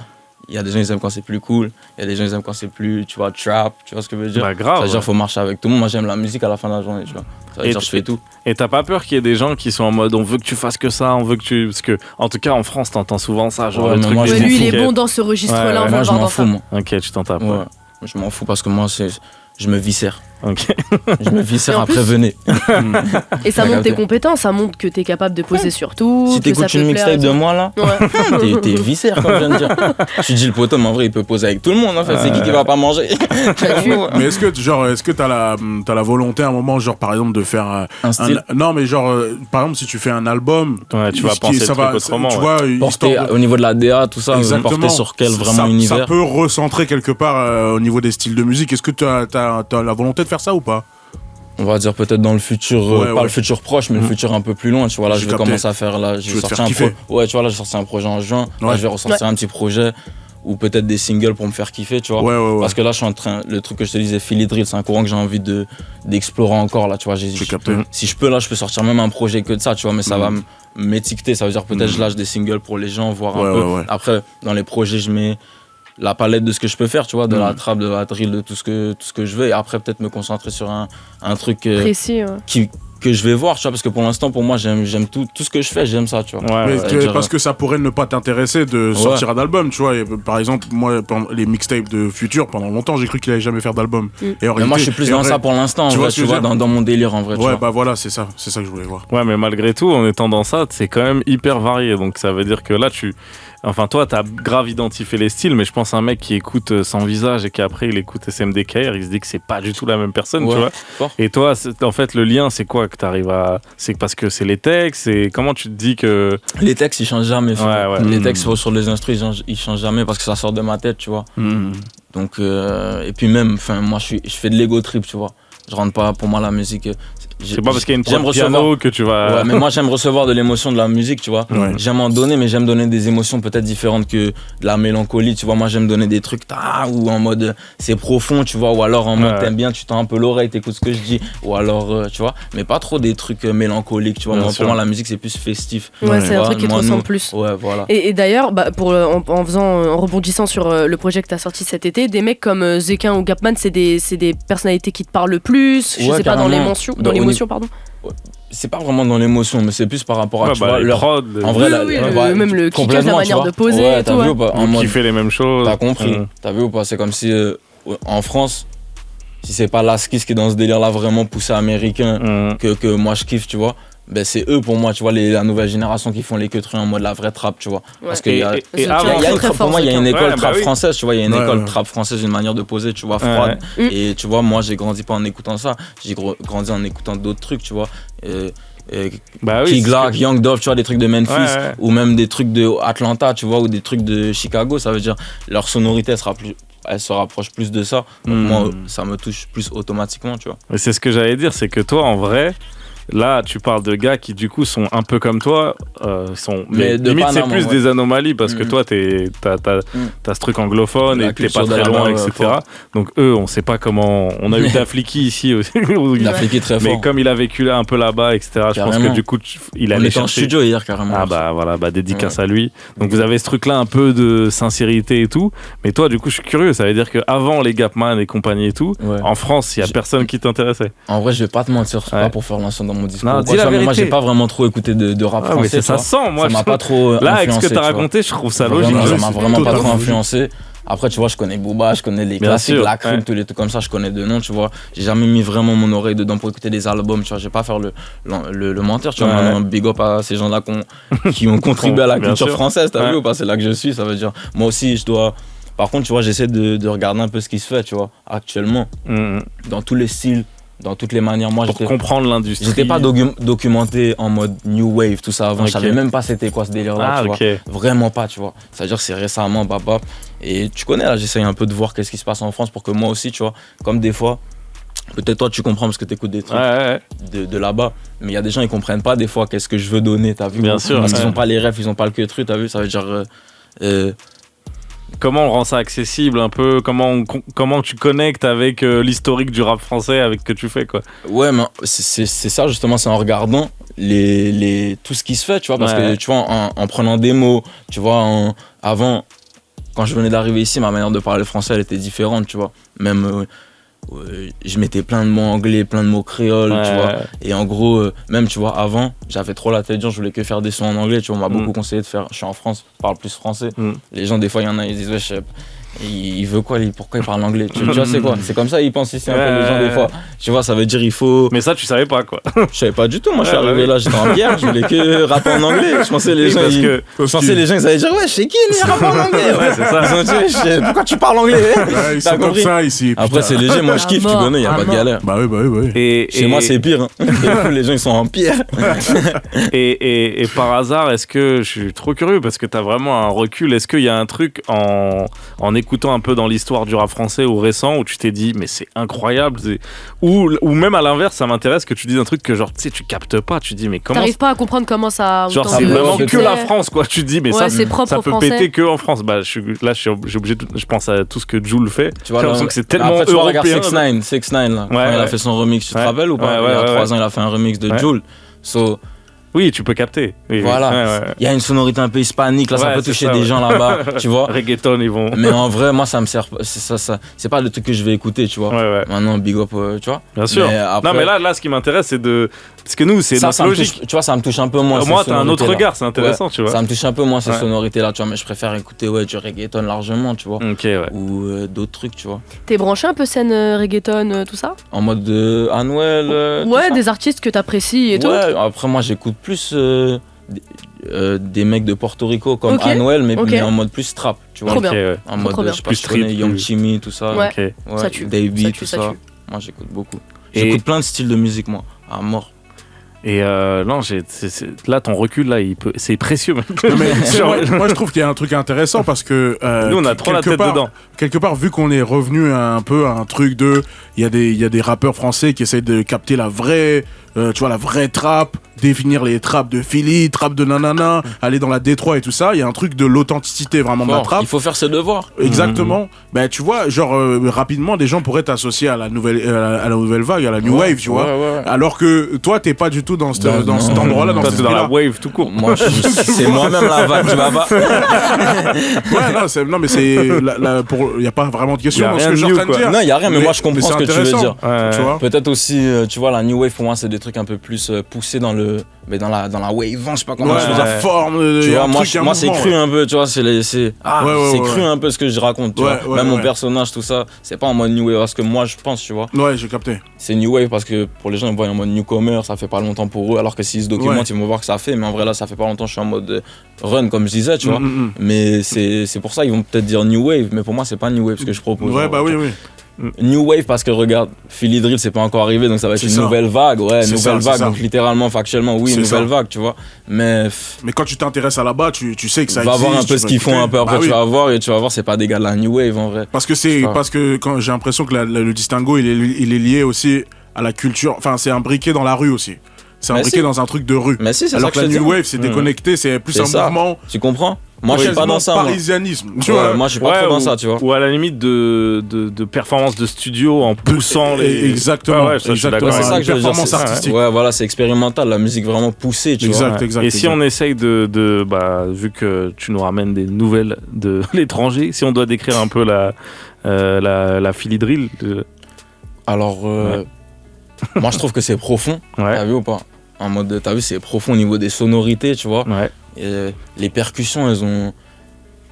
Il y a des gens ils aiment quand c'est plus cool, il y a des gens ils aiment quand c'est plus, tu vois, trap, tu vois ce que je veux dire. Grave. C'est-à-dire faut marcher avec tout le monde. Moi j'aime la musique à la fin de la journée, tu vois. Ça veut dire je fais tout. Et t'as pas peur qu'il y ait des gens qui sont en mode on veut que tu fasses que ça, on veut que tu... Parce que en tout cas en France t'entends souvent ça, genre le truc. Moi, lui il est bon dans ce registre-là. Moi je m'en fous, moi. Ok, tu t'en tapes. Je m'en fous parce que moi je me viscère. Ok. Je me viscère après, venez. Et ça montre tes compétences, ça montre que t'es capable de poser sur tout. Si t'écoutes une mixtape de moi là, t'es viscère comme je viens de dire. Je dis le poteau, mais en vrai il peut poser avec tout le monde en fait, c'est qui va pas manger. Mais est-ce que t'as la volonté à un moment, genre par exemple de faire un style non mais genre par exemple si tu fais un album, tu vas penser le truc autrement. Tu vois, porter au niveau de la DA, tout ça, porter sur quel vraiment univers. Ça peut recentrer quelque part au niveau des styles de musique. Est-ce que t'as la volonté de faire ça ou pas? On va dire peut-être dans le futur, pas le futur proche, mais le futur un peu plus loin. Tu vois, là, je vais commencer à faire. Là, j'ai sorti ouais, tu vois, là, j'ai sorti un projet en juin. Là, je vais ressortir un petit projet ou peut-être des singles pour me faire kiffer, tu vois. Parce que là, je suis en train. Le truc que je te disais, Philly Drill, c'est un courant que j'ai envie d'explorer encore, là, tu vois. Si je peux, là, je peux sortir même un projet que de ça, tu vois, mais ça va m'étiqueter. Ça veut dire peut-être je lâche des singles pour les gens, voir un peu. Après, dans les projets, je mets la palette de ce que je peux faire, tu vois, de la trap, de la drill, de tout ce que je veux, et après peut-être me concentrer sur un truc précis, que je vais voir, tu vois, parce que pour l'instant, pour moi, j'aime tout ce que je fais, j'aime ça, tu vois. Parce que ça pourrait ne pas t'intéresser de sortir un album, tu vois. Et, par exemple, moi, les mixtapes de Future, pendant longtemps, j'ai cru qu'il allait jamais faire d'album. Et mais moi, je suis plus dans ça pour l'instant, tu vois, dans mon délire, en vrai. Ouais, bah voilà, c'est ça que je voulais voir. Ouais, mais malgré tout, en étant dans ça, c'est quand même hyper varié, donc ça veut dire que là, Enfin, toi, t'as grave identifié les styles, mais je pense à un mec qui écoute Sans Visage et qui après il écoute SMDK, il se dit que c'est pas du tout la même personne, tu vois. Fort. Et toi, en fait, le lien, c'est quoi que t'arrives à. C'est parce que c'est les textes, et comment tu te dis que. Les textes, ils changent jamais. Les textes sur les instrus, ils changent jamais parce que ça sort de ma tête, tu vois. Donc, et puis même, moi, je fais de l'ego trip, tu vois. Je rentre pas, pour moi, la musique. C'est pas parce qu'il y a une prod piano que tu vas... Ouais, mais moi j'aime recevoir de l'émotion de la musique, tu vois. J'aime en donner, mais j'aime donner des émotions peut-être différentes que de la mélancolie, tu vois. Moi j'aime donner des trucs ou en mode c'est profond, tu vois, ou alors en mode t'aimes bien, tu tends un peu l'oreille, t'écoutes ce que je dis, ou alors, tu vois, mais pas trop des trucs mélancoliques, tu vois. Pour moi la musique c'est plus festif. Ouais, c'est un truc qui te ressemble plus. Ouais, voilà. Et d'ailleurs, en rebondissant sur le projet que t'as sorti cet été, des mecs comme Zekin ou Gapman, c'est des personnalités qui te parlent plus, je sais pas, dans l'émotion, pardon. C'est pas vraiment dans l'émotion, mais c'est plus par rapport à tu vois, leur prod, en vrai même le kickage, la manière de poser et tout. Vu ou pas, en mode, qui fait les mêmes choses. T'as compris. T'as vu ou pas, c'est comme si en France, si c'est pas Lasquis qui est dans ce délire là vraiment poussé américain que moi je kiffe, tu vois. Ben c'est eux pour moi, tu vois, la nouvelle génération qui font les queutrues en mode la vraie trap, tu vois. Parce que pour moi il y a une école trap française, tu vois, il y a une école trap française, une manière de poser, tu vois, froide. Et tu vois, moi j'ai grandi pas en écoutant ça, j'ai grandi en écoutant d'autres trucs, tu vois. Kid Glock, Young Dolph, tu vois, des trucs de Memphis ou même des trucs de Atlanta, tu vois, ou des trucs de Chicago, ça veut dire leur sonorité elle se rapproche plus de ça. Donc moi ça me touche plus automatiquement, tu vois. Mais c'est ce que j'allais dire, c'est que toi en vrai, là, tu parles de gars qui du coup sont un peu comme toi, mais limite c'est plus des anomalies parce que toi t'as ce truc anglophone et t'es pas très loin, etc. Donc eux, on sait pas comment. On a eu Dafliki ici aussi. Dafliki très fort. Mais comme il a vécu là un peu là-bas, etc. Je pense que du coup il allait chercher. On était en studio hier carrément. Ah bah voilà, dédicace à lui. Donc vous avez ce truc-là un peu de sincérité et tout. Mais toi, du coup, je suis curieux. Ça veut dire que avant les Gapman et compagnie et tout, en France, il y a personne qui t'intéressait. En vrai, je vais pas te mentir, c'est pas pour faire l'ensemble mon discours. Non, dis la vérité. Moi j'ai pas vraiment trop écouté de rap français. Ça sent, moi. Ça m'a pas trop là, influencé. avec ce que t'as raconté, je trouve ça logique. Ça m'a vraiment pas trop influencé. Après, tu vois, je connais Booba, je connais les classiques, la crime, tous les trucs comme ça, je connais de nom, tu vois. J'ai jamais mis vraiment mon oreille dedans pour écouter des albums, tu vois. J'ai pas faire le mentir, tu vois. Maintenant, big up à ces gens-là qui ont contribué à la culture française, t'as vu ou pas? C'est là que je suis, ça veut dire. Moi aussi, je dois. Par contre, tu vois, j'essaie de regarder un peu ce qui se fait, tu vois, actuellement, dans tous les styles. Dans toutes les manières, moi pour comprendre l'industrie. J'étais pas documenté en mode new wave, tout ça avant. Je savais même pas c'était quoi ce délire-là, tu vois. Vraiment pas, tu vois. C'est-à-dire c'est récemment, Et tu connais là, j'essaye un peu de voir qu'est-ce qui se passe en France pour que moi aussi, tu vois, comme des fois, peut-être toi tu comprends parce que t'écoutes des trucs de là-bas, mais il y a des gens ils comprennent pas des fois qu'est-ce que je veux donner, t'as vu. Bien sûr. Parce qu'ils ont pas les rêves, ils ont pas le queutru, t'as vu. Ça veut dire. Comment on rend ça accessible un peu, comment tu connectes avec l'historique du rap français, avec ce que tu fais, quoi. Ouais, mais c'est ça justement, c'est en regardant tout ce qui se fait, tu vois, parce que tu vois, en prenant des mots, tu vois, avant, quand je venais d'arriver ici, ma manière de parler français, elle était différente, tu vois, même... je mettais plein de mots anglais, plein de mots créoles, tu vois. Et en gros, même, tu vois, avant, j'avais trop la tête dure, je voulais que faire des sons en anglais, tu vois. On m'a beaucoup conseillé de faire. Je suis en France, je parle plus français. Les gens, des fois, il y en a, ils disent, il veut quoi, pourquoi il parle anglais, tu vois, c'est quoi, c'est comme ça, il pense ici un peu les gens des fois, tu vois, ça veut dire il faut... Mais ça, tu savais pas, quoi. Je savais pas du tout, moi, je suis arrivé là, j'étais en bière, je voulais que rapper en anglais, je pensais les gens, ils allaient dire, ouais, c'est qui, il rappe en anglais, ouais, c'est ça. Ils ont dit, pourquoi tu parles anglais, ils sont comme ça ici. Après, c'est léger, moi, je kiffe, tu connais, y a pas de galère. Bah oui. Chez moi, c'est pire, les gens, ils sont en pierre. Et par hasard, est-ce que, je suis trop curieux, parce que t'as vraiment un recul, est-ce qu'il y a un truc en écoutant un peu dans l'histoire du rap français ou récent où tu t'es dit mais c'est incroyable, ou même à l'inverse, ça m'intéresse que tu dises un truc que genre tu sais tu captes pas, tu dis mais comment t'arrives pas à comprendre comment ça genre c'est vraiment que la France quoi, tu dis mais ça peut péter que en France. Bah j'ai obligé je pense à tout ce que Jul fait, tu vois, que c'est tellement après, européen. Tu regardes 6ix9ine là, quand il a fait son remix, tu te rappelles ou pas, il y a 3 ans il a fait un remix de Jul. Oui, tu peux capter. Oui, voilà. Il y a une sonorité un peu hispanique, là, ça peut toucher des gens là-bas, tu vois. Reggaeton, ils vont. Mais en vrai, moi, ça me sert. C'est pas le truc que je vais écouter, tu vois. Maintenant, big up, tu vois. Bien sûr. Mais après, non, mais là, ce qui m'intéresse, c'est de. Parce que nous, c'est notre logique. Tu vois, ça me touche un peu moins. Moi, t'as un autre regard, c'est intéressant, tu vois. Ça me touche un peu moins, ces sonorités-là, tu vois. Mais je préfère écouter, du reggaeton largement, tu vois. Ou d'autres trucs, tu vois. T'es branché un peu scène reggaeton, tout ça? En mode Anuel. Ouais, des artistes que t'apprécies et tout. Ouais, après, moi, j'écoute plus. Des mecs de Porto Rico comme Anuel mais en mode plus trap, tu vois. En mode je sais pas si tu connais Young Chimmy, tout ça. Ça tue. Davey, tout ça. Moi j'écoute beaucoup. J'écoute plein de styles de musique moi, à mort. Et non, là ton recul là, c'est précieux. Moi je trouve qu'il y a un truc intéressant parce que nous on a trop la tête dedans. Quelque part, vu qu'on est revenu un peu à un truc de, il y a des rappeurs français qui essayent de capter la vraie, tu vois, la vraie trap, définir les traps de Philly, trap de nanana, aller dans la Détroit et tout ça. Il y a un truc de l'authenticité vraiment de la trap. Il faut faire ses devoirs. Exactement. Ben tu vois, genre rapidement, des gens pourraient t'associer à la nouvelle vague, à la new wave, tu vois. Alors que toi, t'es pas du tout dans cet endroit-là, dans dans la wave tout court. Moi, c'est moi-même la vague, tu vas pas. Non, mais c'est il y a pas vraiment de question dans ce que je suis en train de dire. Non, il y a rien, mais moi je comprends ce que tu veux dire. Tu vois. Peut-être aussi, tu vois, la new wave pour moi, c'est des trucs un peu plus poussés dans la wave, je sais pas comment je veux dire. Forme, tu vois, moi c'est cru un peu, tu vois, c'est cru un peu ce que je raconte, tu vois. Même mon personnage, tout ça, c'est pas en mode new wave parce que moi je pense, tu vois. Ouais, j'ai capté. C'est new wave parce que pour les gens ils voient en mode newcomer, ça fait pas longtemps pour eux, alors que s'ils se documentent, ils vont voir que ça fait, mais en vrai là ça fait pas longtemps, je suis en mode run comme je disais, tu vois. Mais c'est pour ça ils vont peut-être dire new wave, mais pour moi c'est pas new wave ce que je propose. Ouais, bah oui. New wave parce que regarde, Philly Drill c'est pas encore arrivé, donc ça va être une nouvelle vague, nouvelle vague, donc littéralement, factuellement, oui, nouvelle vague, tu vois. Mais quand tu t'intéresses à là-bas, tu sais que ça existe. Va voir un peu ce qu'ils font un peu après, tu vas voir, et tu vas voir, c'est pas des gars de la New Wave en vrai. Parce que quand j'ai l'impression que le distinguo il est lié aussi à la culture, enfin c'est imbriqué dans la rue aussi. C'est imbriqué dans un truc de rue. Mais si, c'est alors que la New Wave c'est déconnecté, c'est plus un mouvement. Tu comprends? Moi, je suis pas dans ça. Parisianisme. Tu vois. Moi, je suis pas trop dans ça, tu vois. Ou à la limite de performance de studio en poussant les. Exactement. C'est ça que je veux dire. Performance artistique. Ouais, voilà, c'est expérimental, la musique vraiment poussée, tu vois. Exact. Et si on essaye vu que tu nous ramènes des nouvelles de l'étranger, si on doit décrire un peu la Philly Drill. Alors, moi, je trouve que c'est profond. T'as vu ou pas? En mode, t'as vu, c'est profond au niveau des sonorités, tu vois. Et les percussions, elles ont.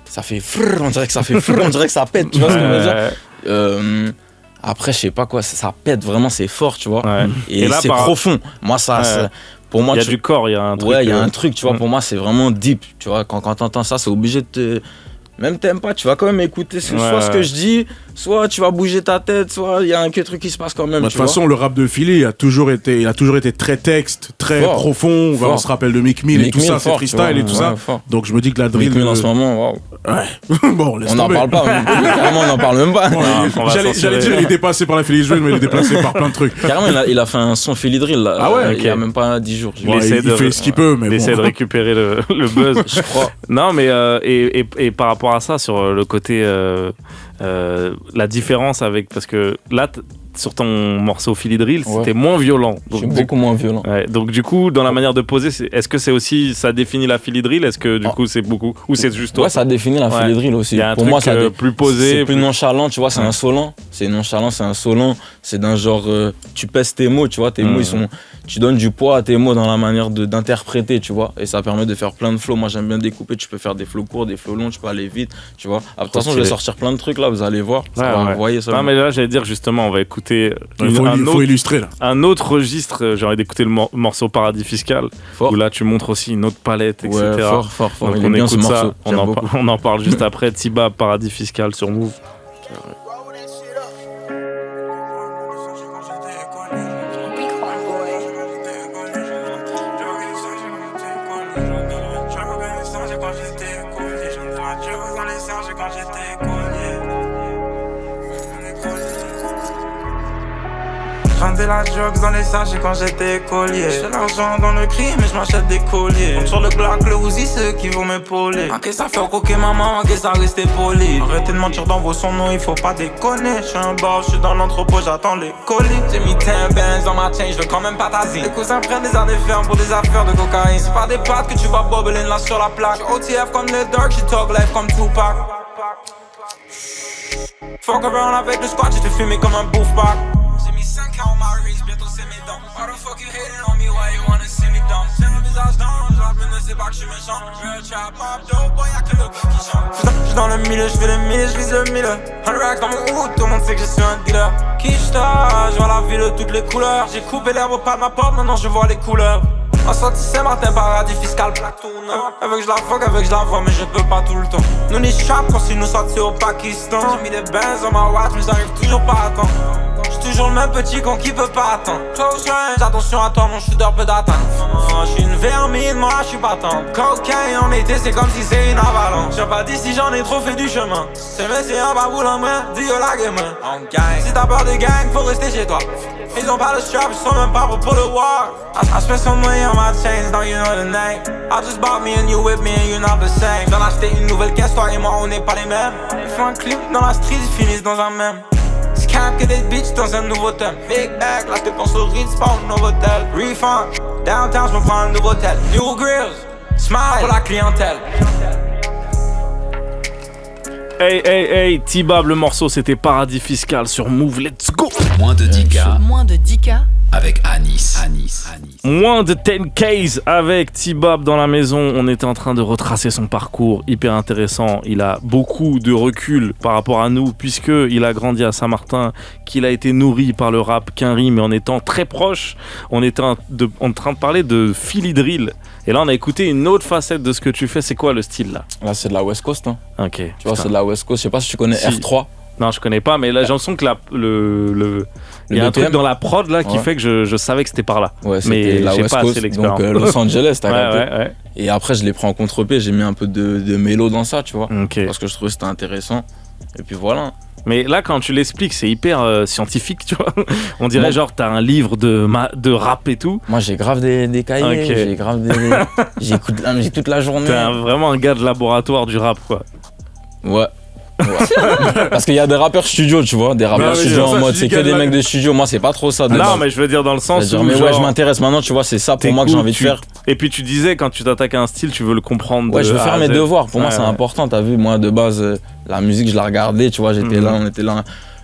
Ça fait frrr, on dirait que ça fait frrr, on dirait que ça pète, tu vois ce que je veux dire. Après, je sais pas quoi, ça pète vraiment, c'est fort, tu vois. Et là, c'est profond. Moi, ça. Pour moi, il y a du corps, il y a un truc. Ouais, il y a un truc, tu vois. Pour moi, c'est vraiment deep, tu vois. Quand t'entends ça, c'est obligé de te. Même t'aimes pas, tu vas quand même écouter soit ce que je dis, soit tu vas bouger ta tête, soit il y a un truc qui se passe quand même. De toute façon, le rap de Philly il a toujours été très texte, très profond. On se rappelle de Meek Mill et tout ça, c'est freestyle et tout ça. Donc je me dis que la drill. Meek Mill en ce moment, waouh. Ouais. Bon, laisse tomber. On n'en parle pas, carrément, on n'en parle même pas. J'allais dire, il est dépassé par la Philly Drill, mais il est dépassé par plein de trucs. Carrément, il a fait un son Philly Drill là. Ah ouais, il y a même pas 10 jours. Il fait ce qu'il peut, mais il essaie de récupérer le buzz. Je crois. Non, mais et par rapport à ça, sur le côté la différence avec, parce que là sur ton morceau Philly Drill, c'était moins violent. Donc, beaucoup moins violent. Ouais, donc du coup, dans la manière de poser, est-ce que c'est aussi, ça définit la Philly Drill? Est-ce que du coup c'est beaucoup, ou c'est juste toi? Ouais, ça définit la Philly Drill aussi. Pour moi, ça plus posé, c'est plus nonchalant, tu vois, c'est insolent. C'est nonchalant, c'est insolent. C'est d'un genre, tu pèses tes mots, tu vois, tes mots ils sont, tu donnes du poids à tes mots dans la manière d'interpréter, tu vois, et ça permet de faire plein de flows. Moi, j'aime bien découper. Tu peux faire des flows courts, des flows longs, tu peux aller vite, tu vois. De toute façon, je vais sortir plein de trucs là, vous allez voir. Ça va envoyer ça. Non, mais là, j'allais dire justement, on va écouter. Il faut illustrer là. Un autre registre, j'ai envie d'écouter le morceau Paradis Fiscal, où là tu montres aussi une autre palette, etc. Ouais, fort. Donc on écoute ça, on en parle juste après. T-Bab, Paradis Fiscal sur Move. Vendais la jog dans les sachets quand j'étais écolier. J'fais l'argent dans le crime et j'm'achète des colliers. Sur le Glock, le Uzi, ceux qui vont m'épauler. En qu'est-ce ça fait coquer maman, en qu'est-ce ça rester poli. Arrêtez de mentir dans vos sons, non, il faut pas déconner. J'suis un bar, j'suis dans l'entrepôt, j'attends les colis. J'ai mis 10 Benz dans ma chain, j'veux quand même pas tasiner. Les cousins prennent des années fermes pour des affaires de cocaïne. C'est pas des pattes que tu vas bobbler là sur la plaque. J'suis OTF comme les Dark, j'suis Talk Life comme Tupac. Fuck around avec le squad, j'étais fumé comme un bouffe pack. J'ai mis 5 ans en ma wrist, bientôt c'est mes dents. Why the fuck you hating on me, why you wanna see me down? J'ai un visage d'ange, la ne sait pas que j'suis méchant. J'veux trap up, dope boy, y'a que le coup qui chante. J'suis dans le milieu, j'fais le milieu, j'vise le milieu. 100 racks dans mon hood, tout le monde sait que je suis un dealer. Kishta, j'vois la ville de toutes les couleurs. J'ai coupé l'herbe au pas de ma porte, maintenant je vois les couleurs. En sortie Saint-Martin, Paradis Fiscal, plateau. Elle veut que je la fuck, elle veut que je la vois, mais je peux pas tout le temps. Nous les chapes quand si nous sortir au Pakistan. J'ai mis des Benz dans ma watch, mais j'arrive toujours pas à temps. J'suis toujours le même petit con qui peut pas attendre. Close range, attention à toi, mon shooter peut d'atteindre. J'suis une vermine, moi j'suis pas tendre. Cocaine en été, c'est comme si c'est une avalanche. J'ai pas dit si j'en ai trop fait du chemin. C'est mais c'est un baboule en main, dis yo la gamin. On gang. Si t'as peur des gangs, faut rester chez toi. Ils ont pas le strap, ils sont même pas pour le war. I spent some money on my chains, now you know the name. I just bought me a new whip, me and you not the same. J'en ai acheté une nouvelle caisse, toi et moi on n'est pas les mêmes. Ils font un clip dans la street, ils finissent dans un même. Scam que des bitches dans un nouveau thème. Big bag, là je dépense au Ritz, pas au nouveau hôtel. Refund, downtown, j'me prends un nouveau hôtel. New grills, smile pour la clientèle. Hey, T-Bab, le morceau c'était Paradis Fiscal sur Move, let's go. Moins de 10K avec Anis. Moins de 10Ks avec T-Bab dans la maison. On était en train de retracer son parcours, hyper intéressant. Il a beaucoup de recul par rapport à nous, puisqu'il a grandi à Saint-Martin, qu'il a été nourri par le rap Quinry, mais en étant très proche, on était en train de parler de Philly Drill. Et là, on a écouté une autre facette de ce que tu fais. C'est quoi le style là? Là, c'est de la West Coast. Hein. Ok. Tu vois, c'est de la West Coast. Je sais pas si tu connais R3. Non, je connais pas, mais là, j'ai l'impression que il y a un truc dans la prod là qui fait que je savais que c'était par là. Ouais, mais la j'ai West pas Coast, assez l'expérience. donc Los Angeles, t'as capté. Ouais. Et après, je l'ai pris en contre-pied. J'ai mis un peu de mélo dans ça, tu vois. Okay. Parce que je trouvais que c'était intéressant. Et puis voilà. Mais là, quand tu l'expliques, c'est hyper scientifique, tu vois. On dirait genre, t'as un livre de rap et tout. Moi, j'ai grave des cahiers, j'ai grave j'écoute la musique toute la journée. T'es vraiment un gars de laboratoire du rap, quoi. Ouais. Parce qu'il y a des rappeurs studio, tu vois, des rappeurs studio en mode c'est que des mecs de studio. Moi, c'est pas trop ça. Non, mais je veux dire dans le sens où. Mais ouais, je m'intéresse maintenant, tu vois, c'est ça pour moi que j'ai envie de faire. Et puis tu disais, quand tu t'attaques à un style, tu veux le comprendre. Ouais, je veux faire mes devoirs. Pour moi, c'est important. T'as vu, moi, de base, la musique, je la regardais, tu vois, j'étais là, on était là.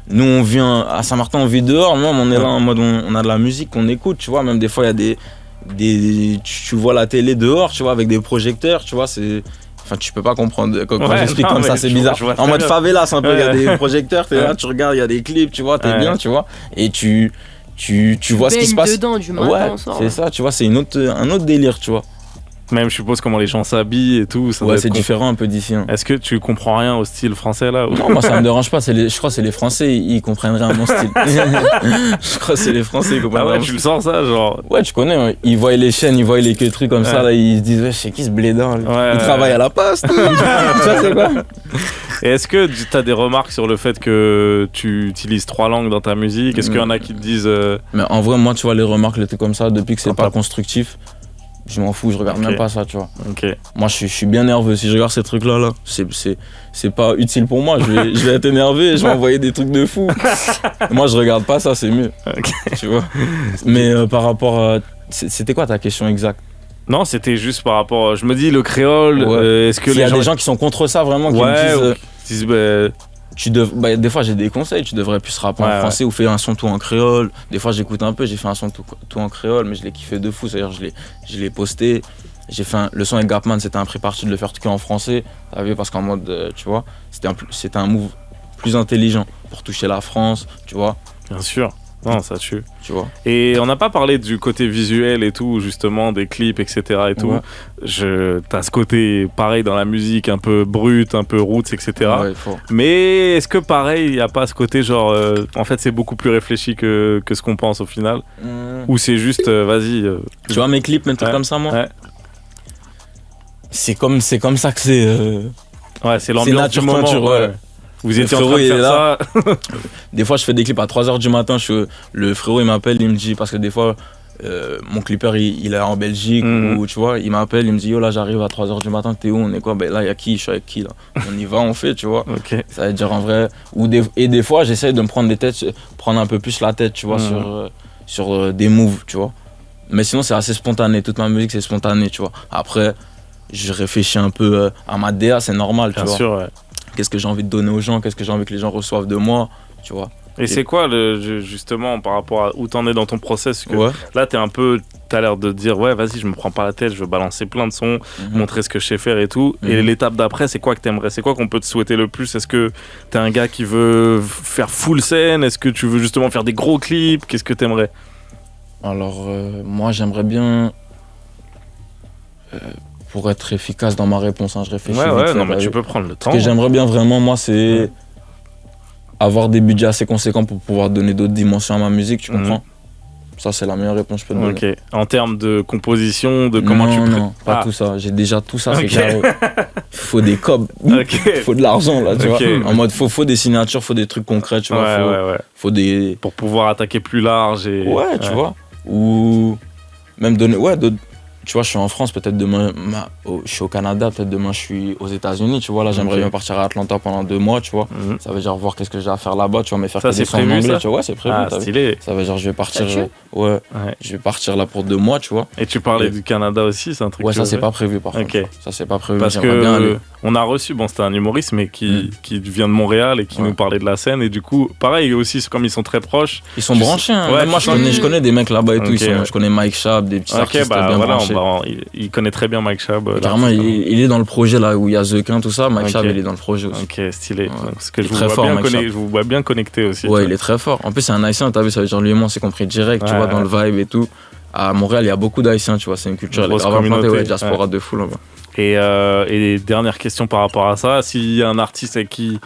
Nous, on vient à Saint-Martin, on vit dehors. Nous, on est là en mode, on a de la musique qu'on écoute, tu vois. Même des fois, il y a tu vois la télé dehors, tu vois, avec des projecteurs, tu vois, c'est. Enfin, tu peux pas comprendre. Quand j'explique comme ça, c'est bizarre. En mode favela, c'est un peu, il y a des projecteurs, t'es là, tu regardes, il y a des clips, tu vois, t'es bien, tu vois. Et tu vois ce qui se passe. Dedans, du matin, c'est ça, tu vois, c'est un autre délire, tu vois. Même, je suppose, comment les gens s'habillent et tout. Ouais, c'est différent un peu d'ici. Hein. Est-ce que tu comprends rien au style français, là ou... Non, moi, ça me dérange pas. Je crois que c'est les Français, ils comprennent rien à mon style. Je crois que c'est les Français, ils comprennent rien. Ah ouais, tu le sens, ça, genre... Ouais, tu connais, ouais. Ils voient les chaînes, ils voient les trucs comme ça, là, ils se disent, ouais, c'est qui ce blédin? Il travaille à la poste. Ça, c'est quoi? Et est-ce que tu as des remarques sur le fait que tu utilises 3 langues dans ta musique? Est-ce qu'il y en a qui te disent... Mais en vrai, moi, tu vois, les remarques, les trucs comme ça, depuis que c'est pas constructif... je m'en fous, je regarde même pas ça, tu vois. Okay. Moi, je suis bien nerveux. Si je regarde ces trucs-là, c'est pas utile pour moi. Je vais être énervé, je vais envoyer des trucs de fou. Moi, je regarde pas ça, c'est mieux. Tu vois. Mais par rapport à... C'était quoi ta question exacte? Non, c'était juste par rapport... Je me dis, le créole, est-ce que il y a des gens qui sont contre ça, vraiment, qui me disent... des fois, j'ai des conseils. Tu devrais plus rapper en français ou faire un son tout en créole. Des fois, j'écoute un peu. J'ai fait un son tout en créole, mais je l'ai kiffé de fou. C'est-à-dire, je l'ai posté. J'ai fait le son avec Gapman, c'était un pré-parti de le faire tout en français. T'as vu, parce qu'en mode, tu vois, c'était un move plus intelligent pour toucher la France, tu vois. Bien sûr. Non, ça tue. Tu vois. Et on n'a pas parlé du côté visuel et tout, justement, des clips, etc. et tout. T'as ce côté, pareil, dans la musique, un peu brut, un peu roots, etc. Ouais, mais est-ce que, pareil, il n'y a pas ce côté, genre, en fait, c'est beaucoup plus réfléchi que ce qu'on pense au final? Ou c'est juste, vas-y. Tu vois, mes clips, mes trucs comme ça, moi c'est comme ça que c'est... c'est l'ambiance du moment. Ouais. Vous étiez en train de faire ça. Des fois, je fais des clips à 3h du matin. Le frérot, il m'appelle, il me dit, parce que des fois, mon clipper, il est en Belgique, ou tu vois, il m'appelle, il me dit, yo, là, j'arrive à 3h du matin, t'es où? On est quoi? Ben là, il y a qui? Je suis avec qui, là? On y va, on fait, tu vois. Ça veut dire en vrai. Et des fois, j'essaye de me prendre prendre un peu plus la tête, tu vois, sur des moves, tu vois. Mais sinon, c'est assez spontané. Toute ma musique, c'est spontané, tu vois. Après, je réfléchis un peu à ma DA, c'est normal, tu vois. Bien sûr, ouais. Qu'est-ce que j'ai envie de donner aux gens, qu'est-ce que j'ai envie que les gens reçoivent de moi, tu vois. Et c'est quoi, justement, par rapport à où t'en es dans ton process que là, t'as l'air de dire, ouais, vas-y, je me prends pas la tête, je veux balancer plein de sons, montrer ce que je sais faire et tout. Et l'étape d'après, c'est quoi que t'aimerais? C'est quoi qu'on peut te souhaiter le plus? Est-ce que t'es un gars qui veut faire full scène? Est-ce que tu veux justement faire des gros clips? Qu'est-ce que t'aimerais? Alors, moi, j'aimerais bien... pour être efficace dans ma réponse, je réfléchis vite. Non, mais tu peux prendre le temps. Ce que j'aimerais bien vraiment, moi, c'est avoir des budgets assez conséquents pour pouvoir donner d'autres dimensions à ma musique, tu comprends? Ça, c'est la meilleure réponse que je peux te donner. Ok. En termes de composition, de comment Non, pas tout ça. J'ai déjà tout ça, c'est carré. Il faut des cobs, il faut de l'argent, là, tu vois. En mode, faut des signatures, faut des trucs concrets, tu vois. Faut des... Pour pouvoir attaquer plus large et... tu vois. Ou même donner... Tu vois, je suis en France, peut-être demain, je suis au Canada, peut-être demain je suis aux États-Unis, tu vois. Là, j'aimerais bien partir à Atlanta pendant 2 mois, tu vois. Ça veut dire voir qu'est-ce que j'ai à faire là-bas, tu vois, mais faire ça, des sons en anglais, tu vois. Ouais, c'est prévu. Stylé. Ça veut dire je vais partir, je vais partir là pour 2 mois, tu vois. Et tu parlais du Canada aussi, c'est un truc. Ouais, ça c'est pas prévu par contre. Ça c'est pas prévu. Parce que bien aller. On a reçu, c'était un humoriste, mais qui vient de Montréal et qui nous parlait de la scène. Et du coup, pareil, aussi, comme ils sont très proches. Ils sont branchés, hein. Même moi, je connais des mecs là-bas et tout. Je connais Mike Schaap, des petits artistes bien branchés. Il connaît très bien Mike Schaap. Carrément, il est dans le projet là où il y a The Quin, tout ça. Mike Schaap, il est dans le projet aussi. Ok, stylé. Parce que je vous vois bien connecté aussi. Ouais, il est très fort. En plus, c'est un haïtien, t'as vu, ça veut dire lui et moi, on s'est compris direct, tu vois, dans le vibe et tout. À Montréal, il y a beaucoup d'haïtiens, tu vois, c'est une culture, elle est grave implantée, diaspora de fou là-bas. Et dernière question par rapport à ça, s'il y a un artiste avec qui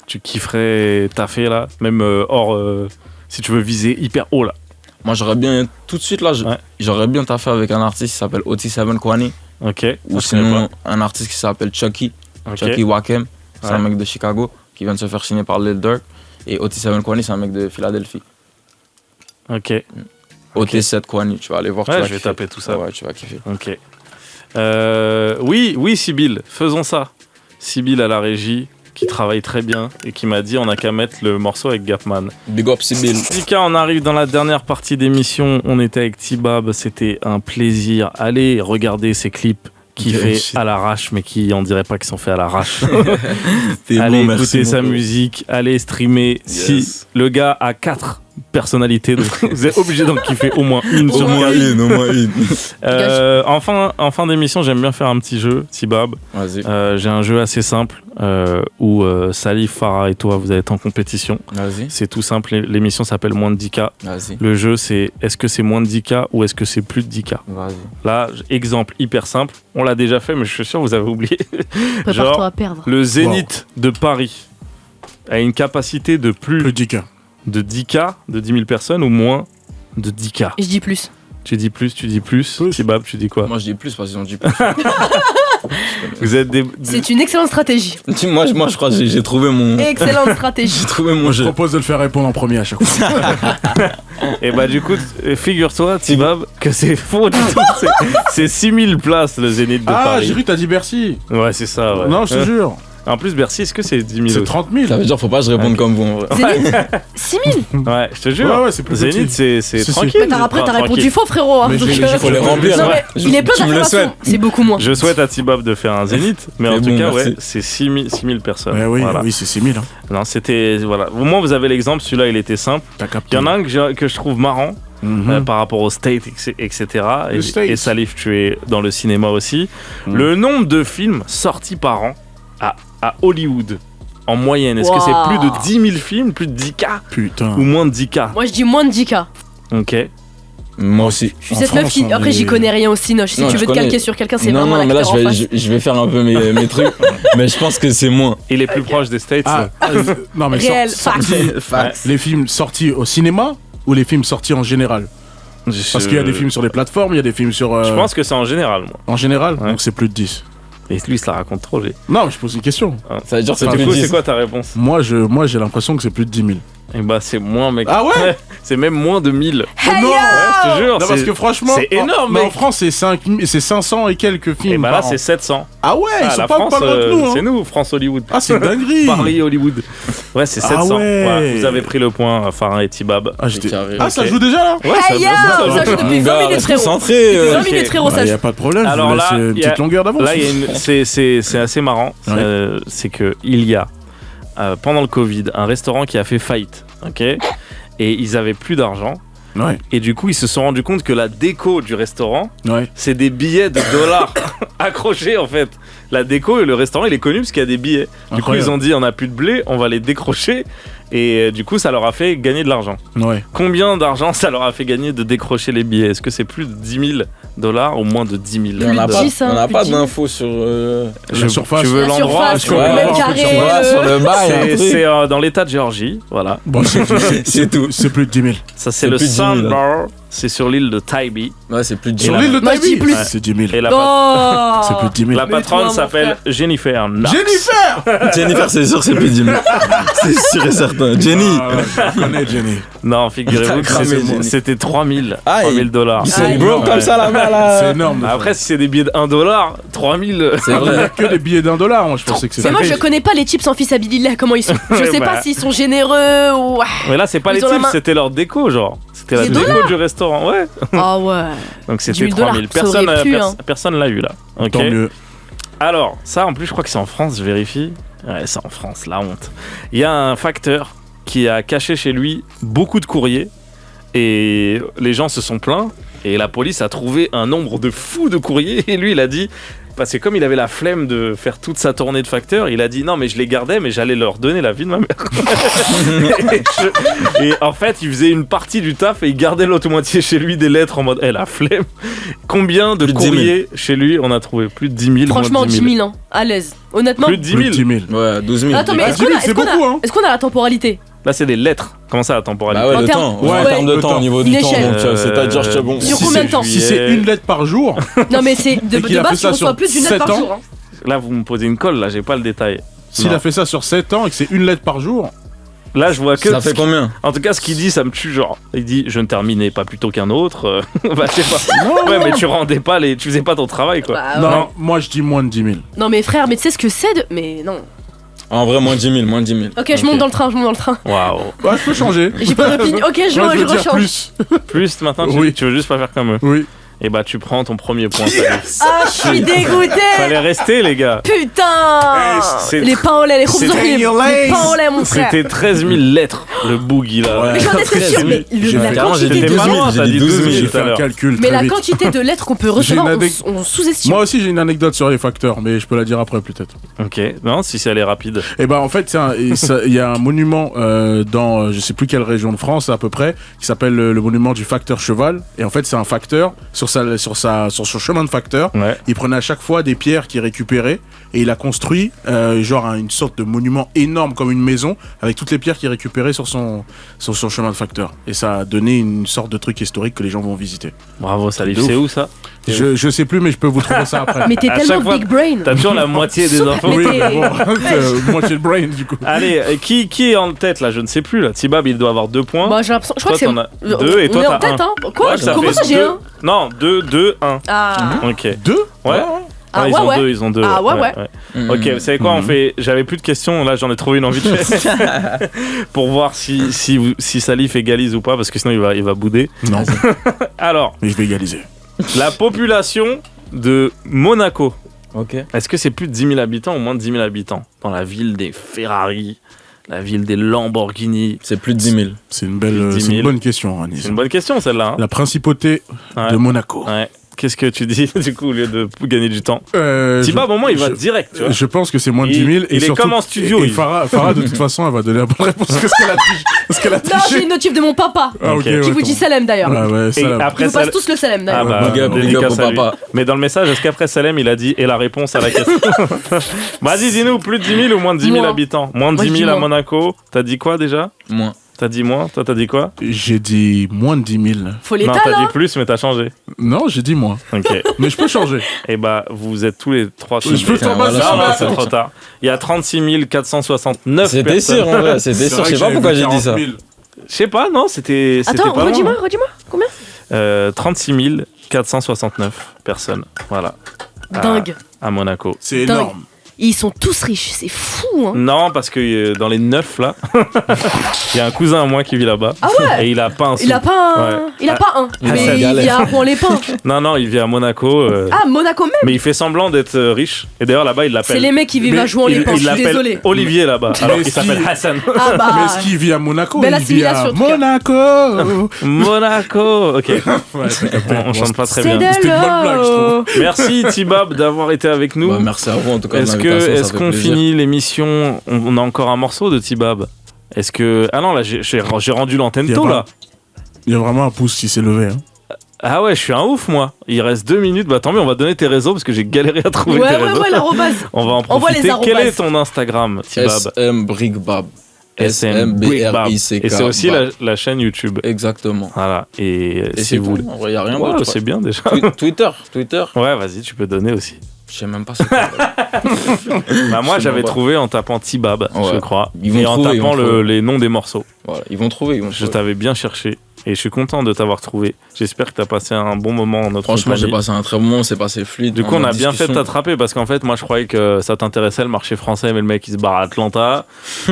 tu kifferais taffer là, même si tu veux viser hyper haut là. Moi j'aurais bien, tout de suite là, j'aurais bien taffé avec un artiste qui s'appelle OT7 Kwani. Ou sinon un artiste qui s'appelle Chucky Wakem, c'est un mec de Chicago qui vient de se faire signer par Lil Durk. Et OT7 Kwani, c'est un mec de Philadelphie. Ok. OT7 Kwani, tu vas aller voir. Ouais, je vais taper tout ça. Ouais, tu vas kiffer. Ok. Oui, Sybille, faisons ça. Sybille à la régie, qui travaille très bien et qui m'a dit on a qu'à mettre le morceau avec Gapman. Big up Sybille. Dika, on arrive dans la dernière partie d'émission. On était avec T-Bab, c'était un plaisir. Allez regarder ces clips qui fait à l'arrache, mais qui on dirait pas qu'ils sont faits à l'arrache. Allez écouter sa musique, allez streamer. Si le gars a 4 personnalités, donc vous êtes obligé d'en kiffer au moins une. Au moins une. En fin d'émission, j'aime bien faire un petit jeu, T-Bab. Vas-y. J'ai un jeu assez simple où Salif, Farah et toi, vous êtes en compétition. Vas-y. C'est tout simple, l'émission s'appelle Moins de 10K. Vas-y. Le jeu, c'est est-ce que c'est moins de 10K ou est-ce que c'est plus de 10K? Vas-y. Là, exemple hyper simple, on l'a déjà fait, mais je suis sûr que vous avez oublié. Prépare-toi à perdre. Le Zénith de Paris a une capacité de plus de 10K. De 10K, de 10 000 personnes ou moins de 10K? Je dis plus. Tu dis plus, tu dis plus. Tibab, tu dis quoi? Moi je dis plus parce qu'ils ont dit plus. Vous êtes C'est une excellente stratégie. Moi, je crois que j'ai trouvé mon. Excellente stratégie. J'ai trouvé mon jeu. Je propose de le faire répondre en premier à chaque fois. Et bah du coup, figure-toi, Tibab, que c'est faux du tout. C'est 6000 places le Zénith de Paris. Ah, j'ai cru t'as dit Bercy. Ouais, c'est ça, ouais. Non, je te jure. En plus, Bercy, est-ce que c'est 10 000 C'est 30 000. Ça veut dire faut pas que je réponde comme vous en vrai. Zénith 6 000. Ouais, je te jure. Ouais, c'est plus Zénith, petit. c'est Si, tranquille. Mais après, t'as répondu faux, frérot. Hein, Mais donc, il faut les remplir. non, mais il est plein Tu me le d'informations. souhaites. C'est beaucoup moins. Je souhaite à Tibab de faire un Zénith, mais en C'est tout bon, cas, merci. ouais, c'est 6 000 personnes. Ouais, oui, Voilà. oui, c'est 6 000. Hein. Non, c'était. Voilà. Au moins, vous avez l'exemple. Celui-là, il était simple. T'as capté. Il y en a un que je trouve marrant. Par rapport aux States, etc. Et Salif, tu es dans le cinéma aussi. Le nombre de films sortis par an à Hollywood, en moyenne, est-ce que c'est plus de 10 000 films, plus de 10K Putain. ou moins de 10K? Moi, je dis moins de 10K. Ok. Moi aussi. Je suis cette meuf qui. Après, j'y connais rien aussi. Non, si Non, tu je veux te connais. calquer sur quelqu'un, c'est Non, vraiment non, mais là, l'acteur en face. je vais faire un peu mes trucs. Mais je pense que c'est moins. Il est plus proche des States. Non, mais Réel, Facts. les films sortis au cinéma ou les films sortis en général? Parce qu'il y a des films sur les plateformes, il y a des films sur. Je pense que c'est en général, moi. En général, Ouais. donc c'est plus de 10. Et lui, il se la raconte trop, j'ai. Non, mais je pose une question. Ça veut dire que c'est Du plus coup, 10. c'est quoi ta réponse? Moi, j'ai l'impression que c'est plus de 10 000. Et bah, c'est moins, mec. Ah ouais? C'est même moins de 1000. Hey non, yo Je te jure. Non, parce que franchement, c'est énorme, mais en mec. France, c'est 500 et quelques films. Et bah par là, an. c'est 700. Ah ouais, ils Ah, sont la pas France, loin de nous. Hein. c'est nous, France Hollywood. Ah, c'est une dinguerie. Paris Hollywood. Ouais, c'est 700. Ah ouais. Voilà, vous avez pris le point, Farin et Tibab. Ah, C'est carré. ah, ça Ok. joue déjà là? Ouais, Hey yo Ça joue depuis 20 minutes, frérot. Concentré. Depuis 20 ok. minutes, frérot, ça Il n'y joue. a pas de problème. Alors je vous là, laisse une il y a- petite longueur d'avance. Là, il y a c'est assez marrant. Ouais. C'est que il y a pendant le Covid un restaurant qui a fait faillite, ok, et ils avaient plus d'argent. Ouais, Et du coup, ils se sont rendus compte que la déco du restaurant, ouais. c'est des billets de dollars accrochés en fait. La déco, le restaurant, il est connu parce qu'il y a des billets. Du coup, ils ont dit on n'a plus de blé, on va les décrocher. Et du coup, ça leur a fait gagner de l'argent. Ouais. Combien d'argent ça leur a fait gagner de décrocher les billets? Est-ce que c'est plus de 10 000 dollars ou moins de 10 000 On n'a pas, 10, hein, on n'a plus pas 10. d'infos sur. La surface. Tu veux La l'endroit? surface, est-ce qu'on le peut mètre avoir un peu de carré. surface sur le bail, un truc. C'est dans l'état de Géorgie, voilà. Bon, C'est tout. C'est plus de 10 000. Ça, c'est C'est le plus de 10 000, Sandbar. C'est sur l'île de Tybee. Ouais, c'est plus de 10 Sur 000. l'île de Moi, je dis Tybee, plus. c'est 10 000. Et la, Oh C'est plus de 10 000. la Mais toi, patronne mon s'appelle frère. Jennifer Knox. Jennifer. Jennifer, c'est sûr, c'est plus de 10 000. C'est sûr et certain. Jenny. Ah ouais, je connais Jenny. Non, figurez-vous T'as que cramé, Jenny. c'était 3 000 Aïe. dollars. C'est broke comme ça là-bas là. C'est énorme. Après, si c'est des billets de 1 dollar, 3 000. C'est Il y a vrai. que des billets d'1 $. Moi, je pensais que Mais c'était. moi, je connais pas les chips en fils Abilillah, comment ils sont. Je Ouais, sais bah. pas s'ils sont généreux ou. Mais là, c'est pas Ils les ont la tips, main. c'était leur déco, genre. C'était la Des déco dollars du restaurant, ouais. Ah ouais. Donc 10 c'était 000 3 000. ça aurait pu, hein. Personne l'a eu là. Ok. Tant mieux. Alors, ça en plus, je crois que c'est en France, je vérifie. Ouais, c'est en France, la honte. Il y a un facteur qui a caché chez lui beaucoup de courriers et les gens se sont plaints et la police a trouvé un nombre de fous de courriers et lui, il a dit. Parce que comme il avait la flemme de faire toute sa tournée de facteurs, il a dit non mais je les gardais mais j'allais leur donner la vie de ma mère. et en fait il faisait une partie du taf et il gardait l'autre moitié chez lui des lettres en mode la flemme. Combien de Plus de 10 000. courriers chez lui on a trouvé? Plus de 10 000. Franchement, moins de 10 000, hein. À l'aise. Honnêtement. Plus de 10 Plus de 000. 10 000. Ouais, 12 000. Attends, mais Ah, est-ce 10 qu'on 000, a, c'est est-ce qu'on a- beaucoup, hein. est-ce qu'on a la temporalité? Là c'est des lettres. Comment ça la temporalité? Bah ouais, En le termes- temps. ouais, En termes de le temps, temps. au niveau Une du temps. échelle. Donc, c'est-à-dire, je te bon. Sur Si combien de c'est- temps? Si c'est une lettre par jour, Non, mais c'est de Et qu'il a base, fait tu ça reçois sur plus d'une lettre 7 par ans. jour. hein. Là vous me posez une colle, là j'ai pas le détail. s'il Non. a fait ça sur 7 ans et que c'est une lettre par jour, Là je vois que. Ça fait combien? En tout cas ce qu'il dit ça me tue genre. Il dit je ne terminais pas plus tôt qu'un autre. Bah je sais pas. Ouais mais tu rendais pas les. Tu faisais pas ton travail quoi. Bah, non, ouais. moi je dis moins de 10 000. Non, mais frère, mais tu sais ce que c'est de. Mais non. En vrai, moins de 10 000, moins de 10 000. Ok, je monte dans le train, je monte dans le train. Waouh. Ouais, je peux changer. J'ai pas d'opinion. Ok, je Moi, je veux dire rechange. plus. Plus maintenant Oui. tu veux juste pas faire comme eux. Oui. Et bah tu prends ton premier point. Salif. Ah, je suis dégoûté. Fallait rester les gars. Putain. c'est- Les pains au lait, les c'est- courses les pains au lait, mon frère. C'était 13 000 lettres le boogie là. Ouais. Mais j'en étais sûr, mais J'ai la fait- quantité T'étais de pas loin, j'ai t'as dit dit 12 12 000. 000 J'ai tout fait à un l'heure. calcul Mais très la vite. quantité de lettres qu'on peut recevoir, une on sous-estime. Moi aussi j'ai une anecdote sur les facteurs, mais je peux la dire après peut-être. Ok, non, si c'est allé rapide. Et ben en fait il y a un monument dans je sais plus quelle région de France à peu près qui s'appelle le monument du facteur cheval. Et en fait c'est un facteur sur son chemin de facteur. Ouais. Il prenait à chaque fois des pierres qu'il récupérait et il a construit une sorte de monument énorme comme une maison avec toutes les pierres qu'il récupérait sur son chemin de facteur. Et ça a donné une sorte de truc historique que les gens vont visiter. Bravo Salif, De ouf. c'est où ça? Je sais plus, mais je peux vous trouver ça après. Mais t'es tellement big brain. T'as toujours la moitié des infos. Oui, bon, moitié de brain du coup. Allez, qui est en tête là? Je ne sais plus là. T-Bab, il doit avoir 2 points. Bah, j'ai l'impression. Je crois que c'est. 2 et toi on est en t'as 1. tête, hein. Quoi? Comment ça j'ai 1? Non, 2, 1. Ah. Ok. 2? Ouais. Ah, ils ont deux. Ah ouais. Ok, vous savez quoi, on fait. J'avais plus de questions, là j'en ai trouvé une envie de faire. Pour voir si Salif égalise ou pas, parce que sinon il va bouder. Non. Alors. Mais je vais égaliser. La population de Monaco. Ok. Est-ce que c'est plus de 10 000 habitants ou moins de 10 000 habitants? Dans la ville des Ferrari, la ville des Lamborghini. C'est plus de 10 000. C'est une bonne question, Anis. C'est une bonne question celle-là. Hein. La principauté de Monaco. Ouais. Qu'est-ce que tu dis du coup au lieu de gagner du temps? Thibaut, au moment il va direct. Tu vois. Je pense que c'est moins de 10 000. Il est comme en studio. Et Farah, de toute façon, elle va donner la bonne réponse parce qu'elle a triché. Non, j'ai une notif de mon papa. Qui vous dit Salem d'ailleurs. Ouais, Salem. Ils vous passent tous le Salem d'ailleurs. Ah bah, big up au papa. Mais dans le message, est-ce qu'après Salem, il a dit et la réponse à la question? Vas-y, dis-nous, plus de 10 000 ou moins de 10 000 habitants? Moins de 10 000 à Monaco. T'as dit quoi déjà? Moins. T'as dit moins? Toi, t'as dit quoi? J'ai dit moins de 10 000. Faut l'état, non, t'as dit plus, mais t'as changé. Non, j'ai dit moins. Ok. Mais je peux changer. Et bah, vous êtes tous les 3. Je peux t'en passer. Non, c'est trop tard. Il y a 36 469 C'était personnes. sûr, en vrai. C'était sûr. Je sais pas pourquoi j'ai dit ça. Je sais pas, non, c'était. Attends, pas redis-moi, combien? 36 469 personnes. Voilà. Dingue. À Monaco. C'est énorme. Ils sont tous riches, c'est fou, hein. Non, parce que dans les 9 là, il y a un cousin à moi qui vit là-bas. Ah ouais. Et il a pas un sou. Il a pas un. Ouais. Il a pas un. Mais il y a pour les pains. Non, il vit à Monaco. Ah, Monaco même. Mais il fait semblant d'être riche. Et d'ailleurs là-bas, il l'appelle. C'est les mecs qui vivent à jouer les pains. Je suis désolé. Olivier là-bas. Alors qu'il s'appelle Hassan. Ah bah. Mais est-ce qu'il vit à Monaco? Belle assimilation. Monaco. Monaco. Ok. On chante pas très bien. C'était une bonne blague, je trouve. Merci T-Bab d'avoir été avec nous. Bah, merci à vous en tout cas. Est-ce qu'on finit l'émission? On a encore un morceau de T-Bab. Est-ce que... Ah non, là, j'ai rendu l'antenne tôt, là. Il y a vraiment un pouce qui s'est levé. Hein. Ah ouais, je suis un ouf, moi. Il reste 2 minutes. Bah tant mieux, on va donner tes réseaux parce que j'ai galéré à trouver tes réseaux. Ouais, l'arrobase. On va en profiter. Quel est ton Instagram, T-Bab? SMBrickBab. SMBRICK. Et c'est aussi la chaîne YouTube. Exactement. Voilà. Et si vous voulez... Il n'y a rien d'autre. C'est bien déjà. Twitter. Ouais, vas-y, tu peux donner aussi. Je sais même pas ce que bah moi j'avais trouvé en tapant T-Bab, je crois, et en tapant les noms des morceaux. Voilà, ils vont trouver. Je t'avais bien cherché et je suis content de t'avoir trouvé. J'espère que t'as passé un bon moment en notre Franchement, compagnie. j'ai passé un très bon moment, c'est passé fluide. Du coup, on a bien fait de t'attraper parce qu'en fait, moi je croyais que ça t'intéressait le marché français, mais le mec il se barre à Atlanta,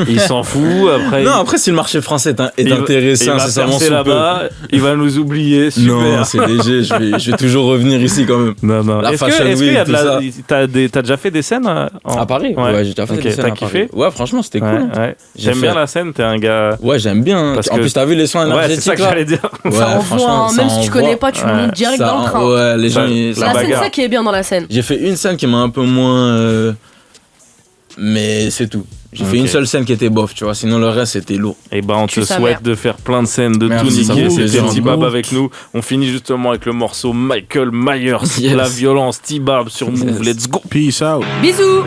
il s'en fout. Après, non, après si le marché français est intéressant, c'est ça là-bas, il va nous oublier. Super. Non, c'est léger. Je vais toujours revenir ici quand même. Non. La Fashion Week, t'as déjà fait des scènes à Paris? Ouais, j'ai déjà fait des scènes. T'as kiffé? Ouais, franchement, c'était cool. J'aime bien la scène. T'es un gars. Ouais, j'aime bien. En plus, t'as vu les soins énergétiques? Ouais, c'est ça que j'allais dire. Ça envoie, même si tu connais pas, tu montes direct dans le train. Ouais, les gens. La scène, c'est ça qui est bien dans la scène. J'ai fait une scène qui m'a un peu moins. Mais c'est tout. J'ai fait une seule scène qui était bof, tu vois. Sinon, le reste, c'était lourd. Et bah, on te souhaite de faire plein de scènes, de tout niquer. C'était T-Bab avec nous. On finit justement avec le morceau Michael Myers, la violence, T-Bab sur Move. Let's go. Peace out. Bisous.